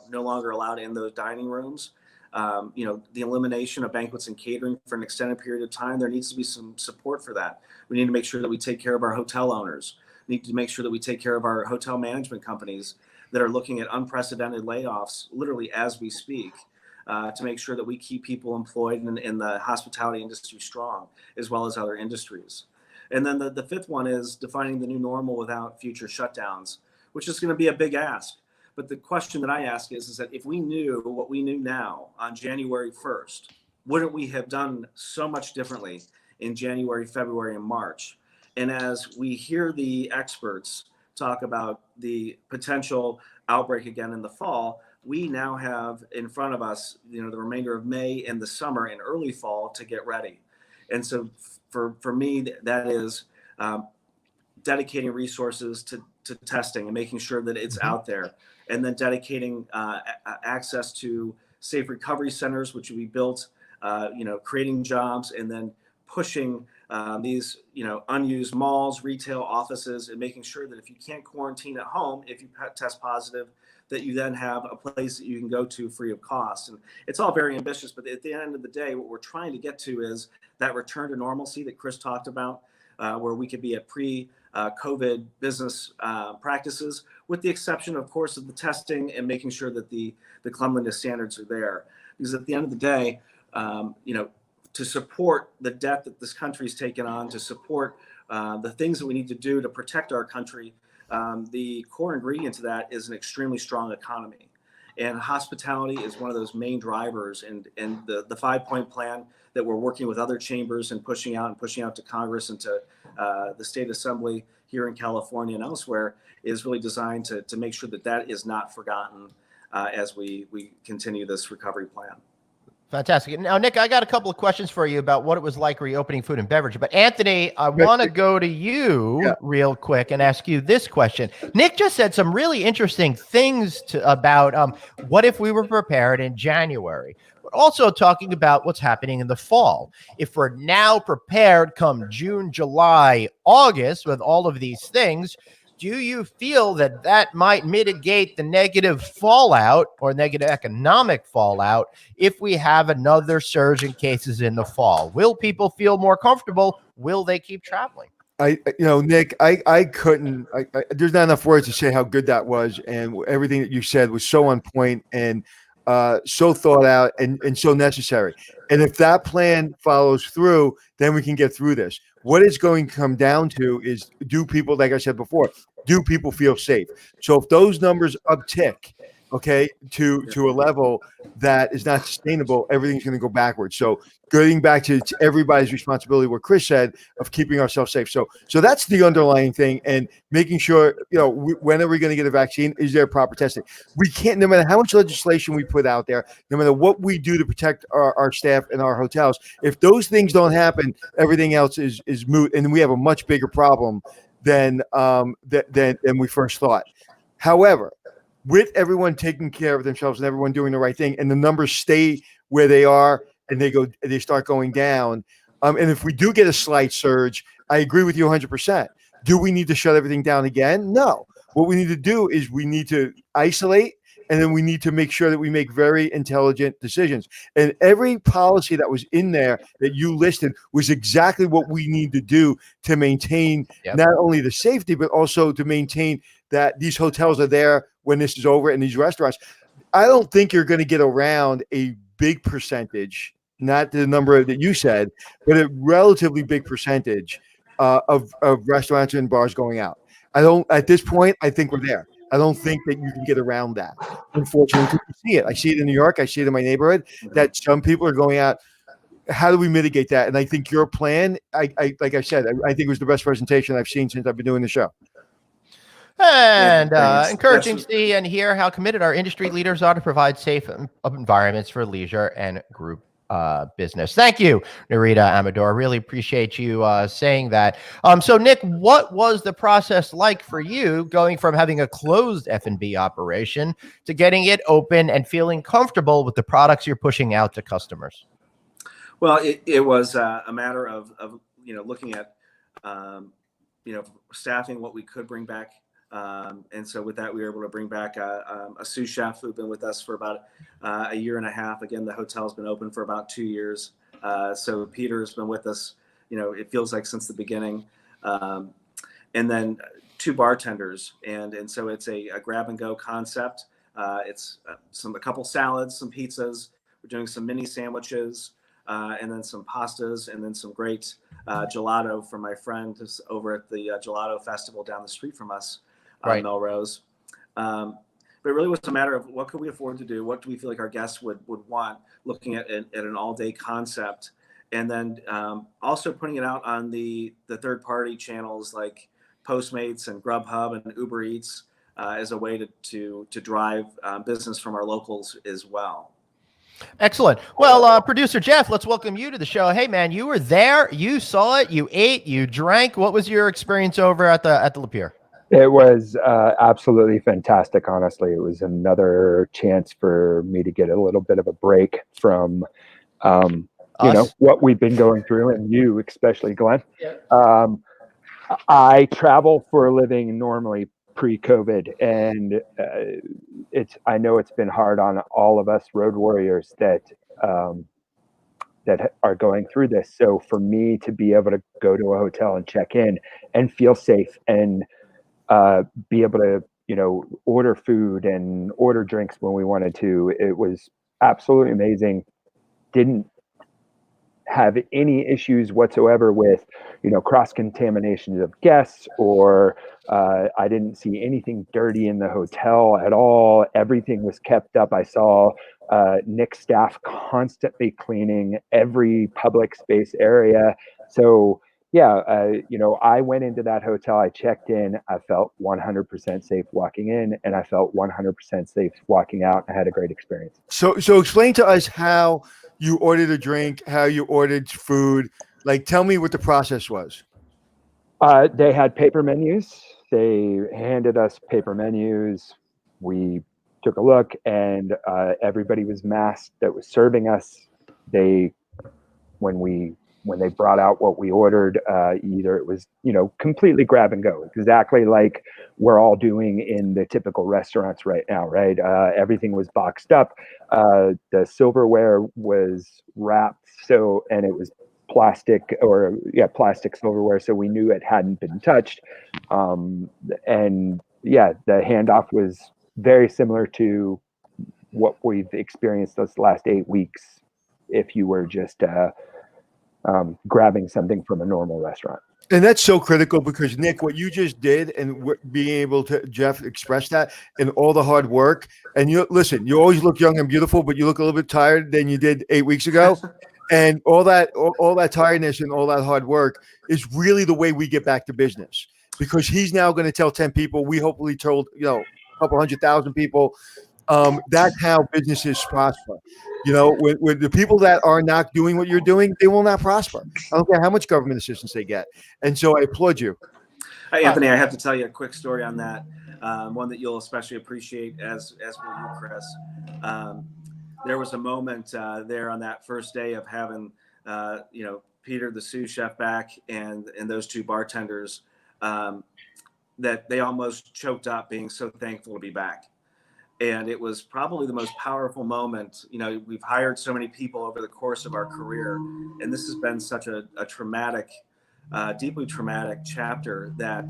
no longer allowed in those dining rooms. The elimination of banquets and catering for an extended period of time, there needs to be some support for that. We need to make sure that we take care of our hotel owners. We need to make sure that we take care of our hotel management companies that are looking at unprecedented layoffs literally as we speak, to make sure that we keep people employed in the hospitality industry strong, as well as other industries. And then the fifth one is defining the new normal without future shutdowns, which is going to be a big ask. But the question that I ask is that if we knew what we knew now on January 1st, wouldn't we have done so much differently in January, February, and March? And as we hear the experts talk about the potential outbreak again in the fall, we now have in front of us, the remainder of May and the summer and early fall to get ready. And so for me, that is dedicating resources to testing and making sure that it's out there, and then dedicating access to safe recovery centers, which will be built, creating jobs, and then pushing these, unused malls, retail offices, and making sure that if you can't quarantine at home, if you test positive, that you then have a place that you can go to free of cost. And it's all very ambitious, but at the end of the day, what we're trying to get to is that return to normalcy that Chris talked about, where we could be at pre-COVID business practices, with the exception, of course, of the testing and making sure that the cleanliness standards are there. Because at the end of the day, to support the debt that this country's taken on, to support the things that we need to do to protect our country, the core ingredient to that is an extremely strong economy. And hospitality is one of those main drivers. And the 5-point plan that we're working with other chambers and pushing out to Congress and to the state assembly here in California and elsewhere is really designed to make sure that is not forgotten as we continue this recovery plan. Fantastic. Now, Nick, I got a couple of questions for you about what it was like reopening food and beverage. But Anthony, I want to go to you real quick and ask you this question. Nick just said some really interesting things about what if we were prepared in January, but also talking about what's happening in the fall. If we're now prepared come June, July, August with all of these things, do you feel that might mitigate the negative fallout or negative economic fallout if we have another surge in cases in the fall? Will people feel more comfortable? Will they keep traveling? Nick, I couldn't, there's not enough words to say how good that was. And everything that you said was so on point and so thought out and so necessary. And if that plan follows through, then we can get through this. What it's going to come down to is, do people, like I said before, do people feel safe? So if those numbers uptick, to a level that is not sustainable, everything's going to go backwards. So getting back to everybody's responsibility, what Chris said, of keeping ourselves safe. So that's the underlying thing, and making sure, when are we going to get a vaccine? Is there proper testing? We can't, no matter how much legislation we put out there, no matter what we do to protect our staff and our hotels, if those things don't happen, everything else is moot, and we have a much bigger problem than we first thought. However, with everyone taking care of themselves and everyone doing the right thing, and the numbers stay where they are and they start going down, and if we do get a slight surge, I agree with you 100%. Do we need to shut everything down again? No. What we need to do is we need to isolate, and then we need to make sure that we make very intelligent decisions. And every policy that was in there that you listed was exactly what we need to do to maintain not only the safety, but also to maintain that these hotels are there when this is over, and these restaurants. I don't think you're going to get around a big percentage, not the number that you said, but a relatively big percentage of restaurants and bars going out. At this point, I think we're there. I don't think that you can get around that. Unfortunately, you see it. I see it in New York. I see it in my neighborhood that some people are going out. How do we mitigate that? And I think your plan, like I said, I think it was the best presentation I've seen since I've been doing the show. And encouraging to see and hear how committed our industry leaders are to provide safe environments for leisure and group business. Thank you, Narita Amador. Really appreciate you saying that. So, Nick, what was the process like for you going from having a closed F&B operation to getting it open and feeling comfortable with the products you're pushing out to customers? Well, it was a matter of looking at staffing, what we could bring back. And so with that, we were able to bring back a sous chef who's been with us for about a year and a half. Again, the hotel's been open for about 2 years. So Peter's been with us, it feels like since the beginning. And then 2 bartenders. And so it's a grab and go concept. It's a couple salads, some pizzas. We're doing some mini sandwiches, and then some pastas, and then some great gelato from my friend who's over at the Gelato Festival down the street from us. On Melrose. But it really was a matter of what could we afford to do? What do we feel like our guests would want, looking at an all-day concept? And then also putting it out on the third-party channels like Postmates and Grubhub and Uber Eats as a way to drive business from our locals as well. Excellent. Well, producer Jeff, let's welcome you to the show. Hey, man, you were there. You saw it. You ate. You drank. What was your experience over at the La Pier? It was absolutely fantastic. Honestly, it was another chance for me to get a little bit of a break from, what we've been going through, and you, especially Glenn. Yeah. I travel for a living normally pre-COVID, and I know it's been hard on all of us road warriors that are going through this. So for me to be able to go to a hotel and check in and feel safe and be able to, order food and order drinks when we wanted to. It was absolutely amazing. Didn't have any issues whatsoever with, cross-contaminations of guests, or I didn't see anything dirty in the hotel at all. Everything was kept up. I saw Nick's staff constantly cleaning every public space area. So yeah, I went into that hotel, I checked in, I felt 100% safe walking in, and I felt 100% safe walking out. I had a great experience. So explain to us how you ordered a drink, how you ordered food. Like, tell me what the process was. They had paper menus. They handed us paper menus. We took a look, and everybody was masked that was serving us. When they brought out what we ordered, either it was, completely grab and go, exactly like we're all doing in the typical restaurants right now, right? Everything was boxed up. The silverware was wrapped, and it was plastic silverware, so we knew it hadn't been touched. And yeah, the handoff was very similar to what we've experienced those last 8 weeks if you were just grabbing something from a normal restaurant. And that's so critical, because Nick, what you just did, and being able to, Jeff, express that, and all the hard work, and you always look young and beautiful, but you look a little bit tired than you did 8 weeks ago. And all that tiredness and all that hard work is really the way we get back to business, because he's now going to tell 10 people. We hopefully told, a couple 100,000 people. That's how businesses prosper. With the people that are not doing what you're doing, they will not prosper. I don't care how much government assistance they get. And so I applaud you. Hi, Anthony. I have to tell you a quick story on that. One that you'll especially appreciate, as will you, Chris. There was a moment there on that first day of having, Peter, the sous chef, back, and those two bartenders, that they almost choked up, being so thankful to be back. And it was probably the most powerful moment. We've hired so many people over the course of our career, and this has been such a traumatic, deeply traumatic chapter that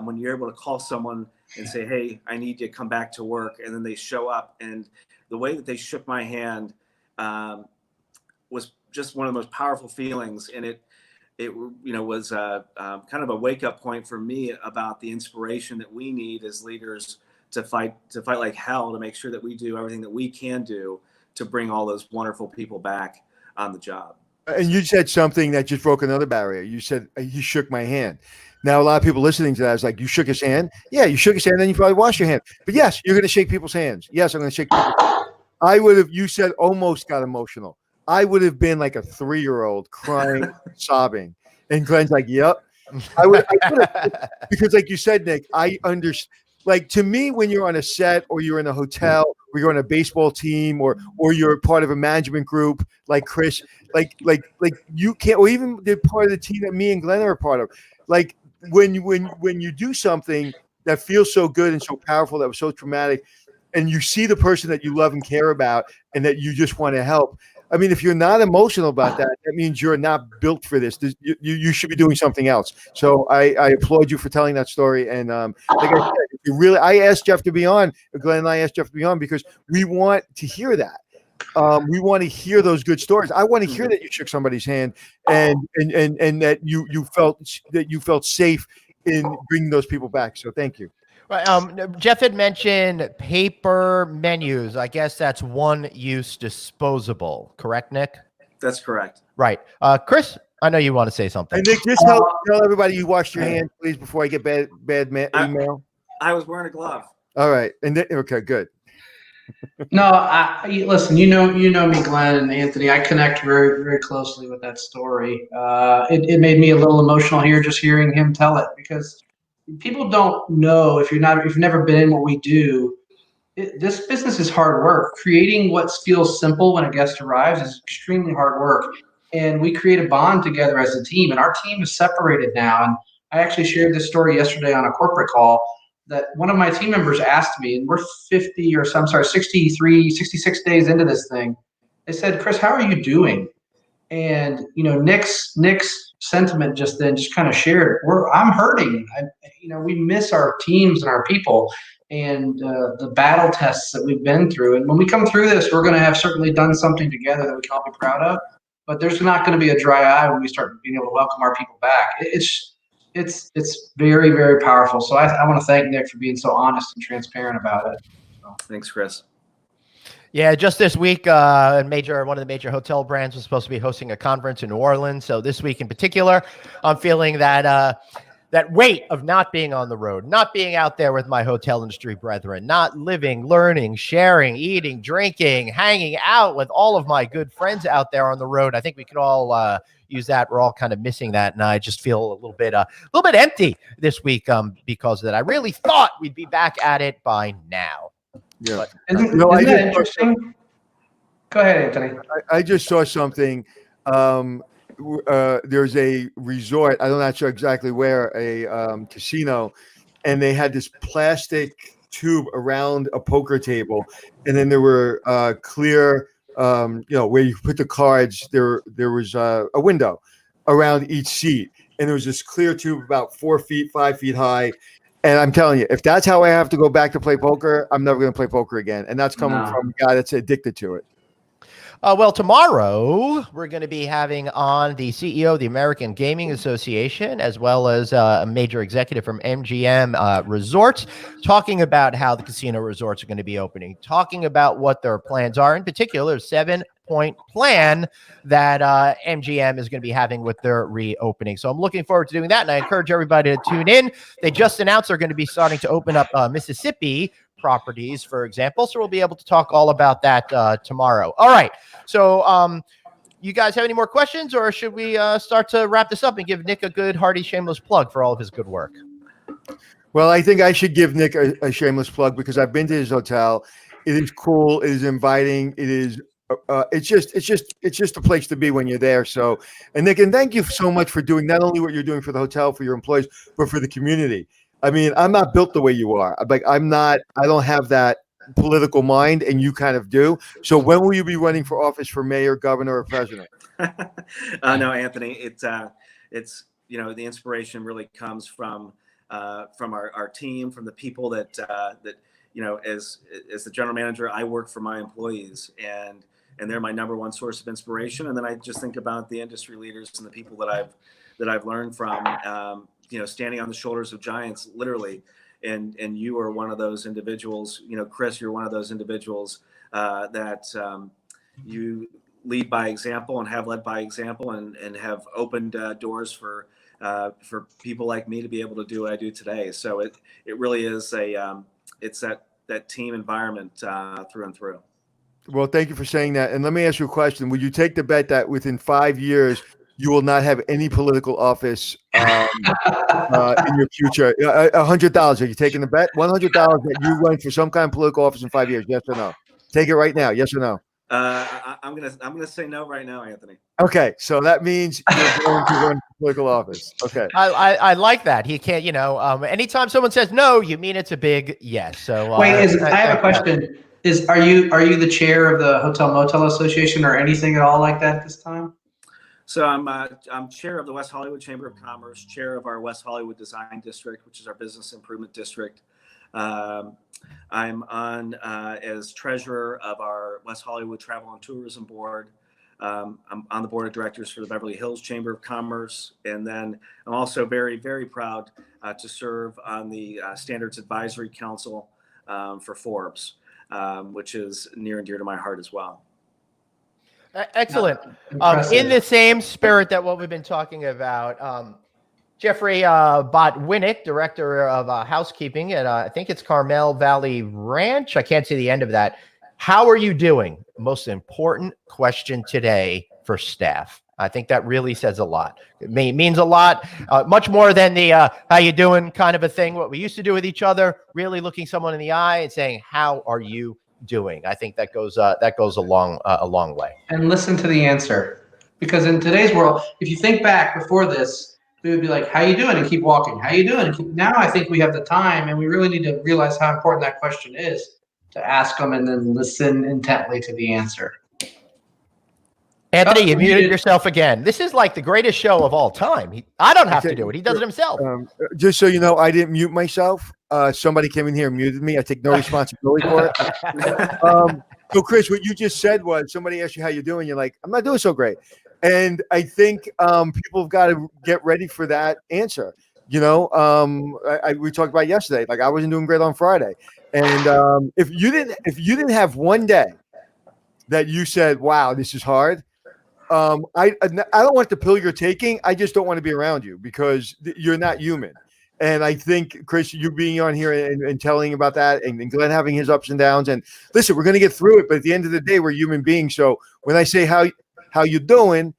when you're able to call someone and say, hey, I need you to come back to work, and then they show up, and the way that they shook my hand was just one of the most powerful feelings. And it was kind of a wake-up point for me about the inspiration that we need as leaders to fight like hell to make sure that we do everything that we can do to bring all those wonderful people back on the job. And you said something that just broke another barrier. You said, he shook my hand. Now, a lot of people listening to that is like, you shook his hand? Yeah, you shook his hand, then you probably washed your hand. But yes, you're going to shake people's hands. Yes, I'm going to shake people's hands. You said almost got emotional. I would have been like a 3-year-old crying, sobbing. And Glenn's like, yep. I would have, because like you said, Nick, I understand. Like, to me, when you're on a set, or you're in a hotel, or you're on a baseball team, or you're part of a management group like Chris, like you can't, or even the part of the team that me and Glenn are a part of. Like, when you do something that feels so good and so powerful, that was so traumatic, and you see the person that you love and care about, and that you just want to help. I mean, if you're not emotional about that, that means you're not built for this. You should be doing something else. So I applaud you for telling that story. And like I said, I asked Jeff to be on, Glenn and I asked Jeff to be on, because we want to hear that. We want to hear those good stories. I want to hear that you shook somebody's hand and that you felt safe in bringing those people back. So thank you. Right. Jeff had mentioned paper menus. I guess that's one-use disposable. Correct, Nick? That's correct. Right. Chris, I know you want to say something. And Nick, just tell everybody you washed your hands, please, before I get bad email. I was wearing a glove. All right. Okay, good. No, listen, you know me, Glenn and Anthony. I connect very, very closely with that story. It made me a little emotional here just hearing him tell it, because people don't know, if you've never been in what we do, this business is hard work. Creating what feels simple when a guest arrives is extremely hard work. And we create a bond together as a team, and our team is separated now. And I actually shared this story yesterday on a corporate call, that one of my team members asked me, and we're 66 days into this thing. They said, Chris, how are you doing? And, Nick's sentiment just kind of shared, I'm hurting. We miss our teams and our people. and the battle tests that we've been through. And when we come through this, we're going to have certainly done something together that we can all be proud of. But there's not going to be a dry eye when we start being able to welcome our people back. It's very, very powerful. So I want to thank Nick for being so honest and transparent about it. So. Thanks, Chris. Yeah, just this week, one of the major hotel brands was supposed to be hosting a conference in New Orleans. So this week in particular, I'm feeling that that weight of not being on the road, not being out there with my hotel industry brethren, not living, learning, sharing, eating, drinking, hanging out with all of my good friends out there on the road. I think we could all use that. We're all kind of missing that, and I just feel a little bit empty this week because of that. I really thought we'd be back at it by now. Yeah. But, Isn't that interesting? Go ahead, Anthony. I just saw something. There's a resort. I'm not sure exactly where, a casino, and they had this plastic tube around a poker table, and then there were clear, where you put the cards. There was a window around each seat, and there was this clear tube about 5 feet high. And I'm telling you, if that's how I have to go back to play poker, I'm never going to play poker again. And that's coming from a guy that's addicted to it. Well, tomorrow we're going to be having on the CEO of the American Gaming Association, as well as a major executive from MGM Resorts, talking about how the casino resorts are going to be opening, talking about what their plans are, in particular, a 7-point plan that MGM is going to be having with their reopening. So I'm looking forward to doing that, and I encourage everybody to tune in. They just announced they're going to be starting to open up Mississippi properties, for example. So we'll be able to talk all about that tomorrow. All right. So you guys have any more questions, or should we start to wrap this up and give Nick a good, hearty, shameless plug for all of his good work? Well, I think I should give Nick a shameless plug because I've been to his hotel. It is cool. It is inviting. It is. It's just a place to be when you're there. So, and Nick, and thank you so much for doing not only what you're doing for the hotel, for your employees, but for the community. I mean, I'm not built the way you are. I don't have that political mind, and you kind of do. So when will you be running for office for mayor, governor, or president? No, Anthony, it's the inspiration really comes from our team, from the people that as the general manager, I work for my employees, and they're my number one source of inspiration. And then I just think about the industry leaders and the people that I've learned from. Standing on the shoulders of giants, literally. And you are one of those individuals, Chris, you're one of those individuals that you lead by example and have led by example and have opened doors for people like me to be able to do what I do today. So it really is it's that team environment through and through. Well, thank you for saying that. And let me ask you a question. Would you take the bet that within 5 years, you will not have any political office in your future? $100. Are you taking the bet? $100 that you run for some kind of political office in 5 years? Yes or no? Take it right now. Yes or no? I'm gonna say no right now, Anthony. Okay, so that means you're going to run for political office. Okay, I like that. He can't. Anytime someone says no, you mean it's a big yes. So wait, I have a question. Are you the chair of the Hotel Motel Association or anything at all like that this time? So I'm chair of the West Hollywood Chamber of Commerce, chair of our West Hollywood Design District, which is our business improvement district. I'm on as treasurer of our West Hollywood Travel and Tourism Board. I'm on the board of directors for the Beverly Hills Chamber of Commerce. And then I'm also very, very proud to serve on the Standards Advisory Council for Forbes, which is near and dear to my heart as well. Excellent. In the same spirit that what we've been talking about, Jeffrey Botwinick, director of housekeeping at I think it's Carmel Valley Ranch. I can't see the end of that. How are you doing? Most important question today for staff. I think that really says a lot. It means a lot, much more than the how you doing kind of a thing, what we used to do with each other, really looking someone in the eye and saying, how are you doing? I think that goes a long way. And listen to the answer, because in today's world, if you think back before this, we would be like, how you doing? And keep walking. How you doing? Now I think we have the time, and we really need to realize how important that question is, to ask them and then listen intently to the answer. Anthony, you muted yourself again. This is like the greatest show of all time. I don't have to do it. He does it himself. Just so you know, I didn't mute myself. somebody came in here and muted me. I take no responsibility for it. So Chris, what you just said was somebody asked you how you're doing. You're like, I'm not doing so great. And I think people have got to get ready for that answer. You know, we talked about yesterday. Like I wasn't doing great on Friday, and if you didn't have one day that you said, "Wow, this is hard," I don't want the pill you're taking. I just don't want to be around you because you're not human. And I think, Chris, you being on here and telling about that, and Glenn having his ups and downs. And listen, we're going to get through it, but at the end of the day, we're human beings. So when I say how you doing,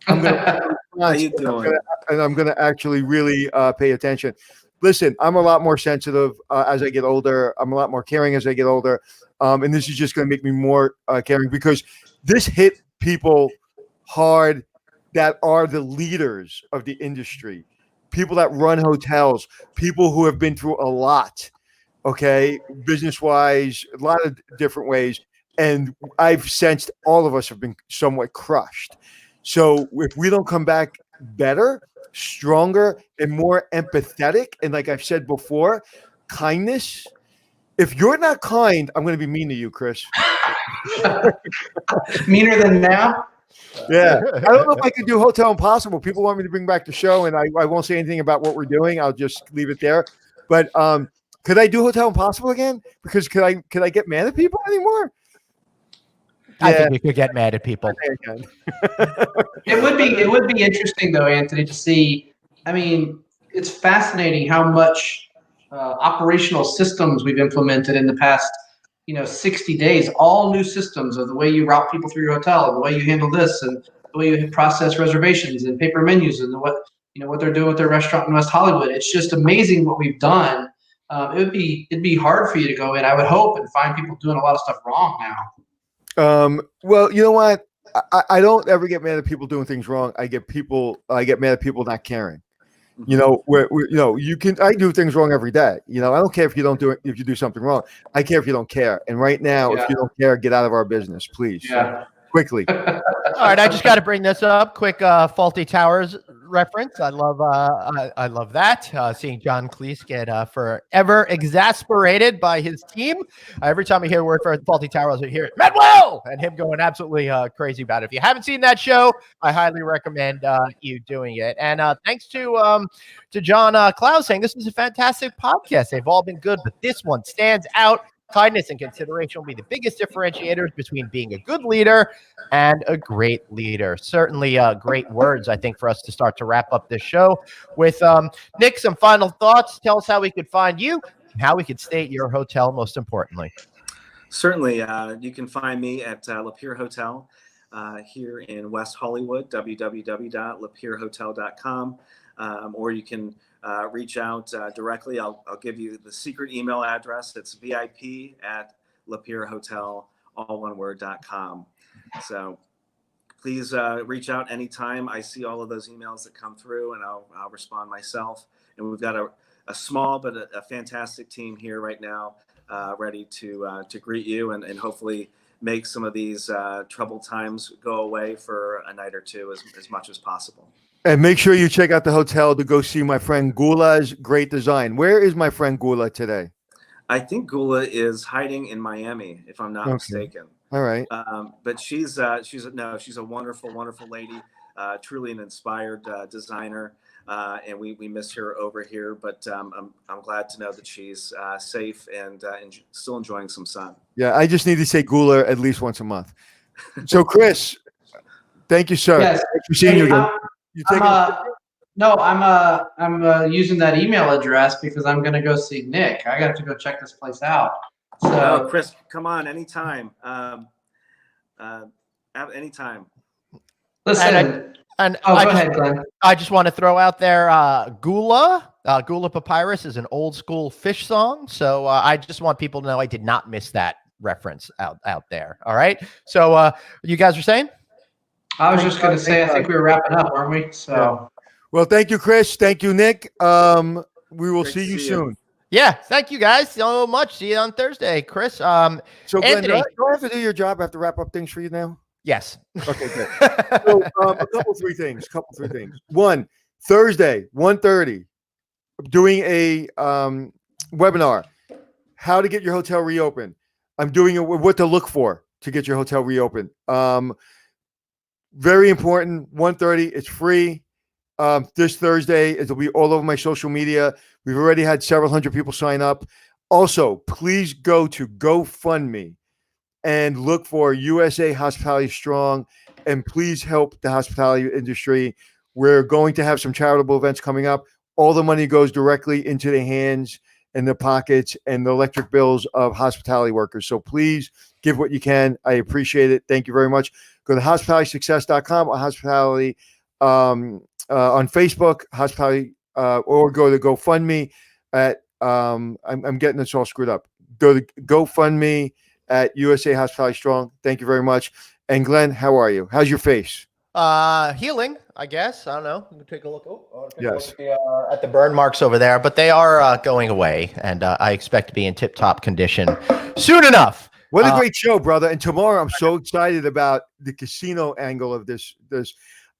I'm going to How you doing? and I'm going to actually really pay attention. Listen, I'm a lot more sensitive as I get older. I'm a lot more caring as I get older. And this is just going to make me more caring because this hit people hard that are the leaders of the industry, people that run hotels, people who have been through a lot, okay, business-wise, a lot of different ways. And I've sensed all of us have been somewhat crushed. So if we don't come back better, stronger, and more empathetic, and like I've said before, kindness. If you're not kind, I'm going to be mean to you, Chris. Meaner than now? Yeah. I don't know if I could do Hotel Impossible. People want me to bring back the show, and I won't say anything about what we're doing. I'll just leave it there. But could I do Hotel Impossible again? Because could I get mad at people anymore? I think you could get mad at people. It would be interesting though, Anthony, to see. I mean, it's fascinating how much operational systems we've implemented in the past, 60 days. All new systems of the way you route people through your hotel, and the way you handle this, and the way you process reservations and paper menus, and what they're doing with their restaurant in West Hollywood. It's just amazing what we've done. It'd be hard for you to go in, I would hope, and find people doing a lot of stuff wrong now. Well, you know what? I don't ever get mad at people doing things wrong. I get mad at people not caring. I do things wrong every day. I don't care if you don't do it, if you do something wrong. I care if you don't care. And right now, if you don't care, get out of our business, please. Yeah. Quickly. All right, I just got to bring this up. Quick, Faulty Towers reference. I love that. Seeing John Cleese get forever exasperated by his team. Every time I hear a word for Faulty Towers, I hear Manuel and him going absolutely crazy about it. If you haven't seen that show, I highly recommend you doing it. And thanks to John Clouse saying this is a fantastic podcast. They've all been good, but this one stands out. Kindness and consideration will be the biggest differentiators between being a good leader and a great leader. Certainly great words, I think, for us to start to wrap up this show with. Nick, some final thoughts. Tell us how we could find you and how we could stay at your hotel, most importantly. Certainly. You can find me at Lapeer Hotel here in West Hollywood, www.lapierhotel.com, or you can reach out directly. I'll give you the secret email address. It's VIP@lapierhotel, all one word.com. So please reach out anytime. I see all of those emails that come through, and I'll respond myself. And we've got a small but a fantastic team here right now, ready to greet you and hopefully make some of these troubled times go away for a night or two as much as possible. And make sure you check out the hotel to go see my friend Gula's great design. Where is my friend Gula today? I think Gula is hiding in Miami, if I'm not mistaken. All right. But she's a wonderful, wonderful lady, truly an inspired designer. And we miss her over here, but I'm glad to know that she's safe and still enjoying some sun. Yeah, I just need to say Gula at least once a month. So, Chris, thank you, sir. Yes. Thanks for seeing you again. I'm using that email address because I'm going to go see Nick. I got to go check this place out. So, Chris, come on, anytime. Anytime. Listen. Go ahead, Glenn. I just want to throw out there Gula. Gula Papyrus is an old school fish song. So I just want people to know I did not miss that reference out there. All right. So you guys are saying? I was just going to say, I think we were wrapping up, weren't we? So, well, thank you, Chris. Thank you, Nick. We will see you soon. Yeah, thank you guys so much. See you on Thursday, Chris. So, Glenn, Anthony, do I have to do your job? I have to wrap up things for you now? Yes. Okay, good. So, a couple three things. One, Thursday, 1:30, doing a webinar, how to get your hotel reopened. I'm doing it with what to look for to get your hotel reopened. Very important. 1:30. It's free. This Thursday, it'll be all over my social media. We've already had several hundred people sign up. Also, please go to GoFundMe and look for USA Hospitality Strong, and please help the hospitality industry. We're going to have some charitable events coming up. All the money goes directly into the hands and the pockets and the electric bills of hospitality workers. So please give what you can. I appreciate it. Thank you very much. Go to hospitalitysuccess.com or hospitality on Facebook, hospitality, or go to GoFundMe at I'm getting this all screwed up. Go to GoFundMe at USA Hospitality Strong. Thank you very much. And Glenn, how are you? How's your face? Healing, I guess. I don't know. Let me take a look. Yes. At the burn marks over there, but they are going away, and I expect to be in tip-top condition soon enough. What a great show, brother. And tomorrow I'm so excited about the casino angle of this.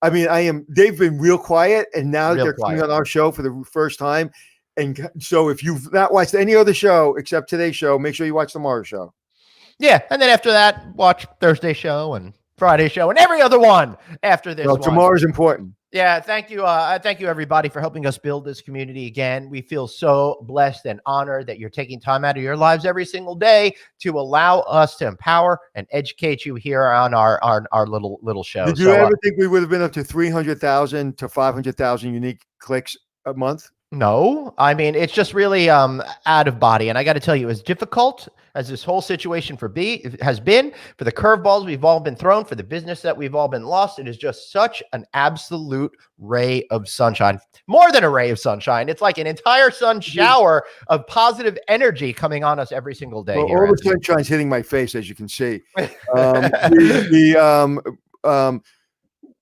I mean, they've been real quiet, and now they're coming on our show for the first time. And so if you've not watched any other show except today's show, make sure you watch tomorrow's show. Yeah, and then after that, watch Thursday's show and Friday's show and every other one after this. Well, tomorrow's important. Yeah, thank you. Thank you, everybody, for helping us build this community again. We feel so blessed and honored that you're taking time out of your lives every single day to allow us to empower and educate you here on our little show. Did you ever think we would have been up to 300,000 to 500,000 unique clicks a month? No, I mean, it's just really out of body. And I got to tell you, as difficult as this whole situation has been, for the curveballs we've all been thrown, for the business that we've all been lost, it is just such an absolute ray of sunshine. More than a ray of sunshine. It's like an entire sun shower of positive energy coming on us every single day. Well, here, all the sunshine's hitting my face, as you can see.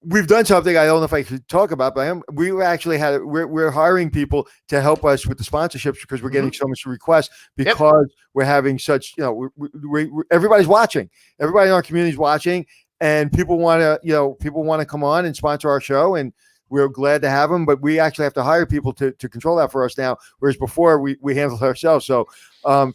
We've done something I don't know if I should talk about, but we're hiring people to help us with the sponsorships because we're getting so much requests because we're having such, everybody's watching. Everybody in our community is watching, and people want to come on and sponsor our show, and we're glad to have them, but we actually have to hire people to control that for us now, whereas before we handled it ourselves. So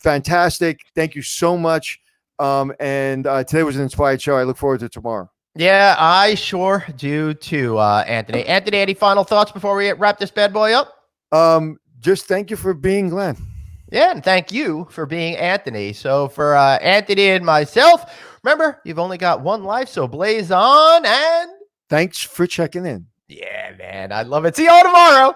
fantastic. Thank you so much. And today was an inspired show. I look forward to tomorrow. Yeah, I sure do too, Anthony. Anthony, any final thoughts before we wrap this bad boy up? Just thank you for being Glenn. Yeah, and thank you for being Anthony. So for Anthony and myself, remember, you've only got one life, so blaze on, and thanks for checking in. Yeah, man, I love it. See you all tomorrow.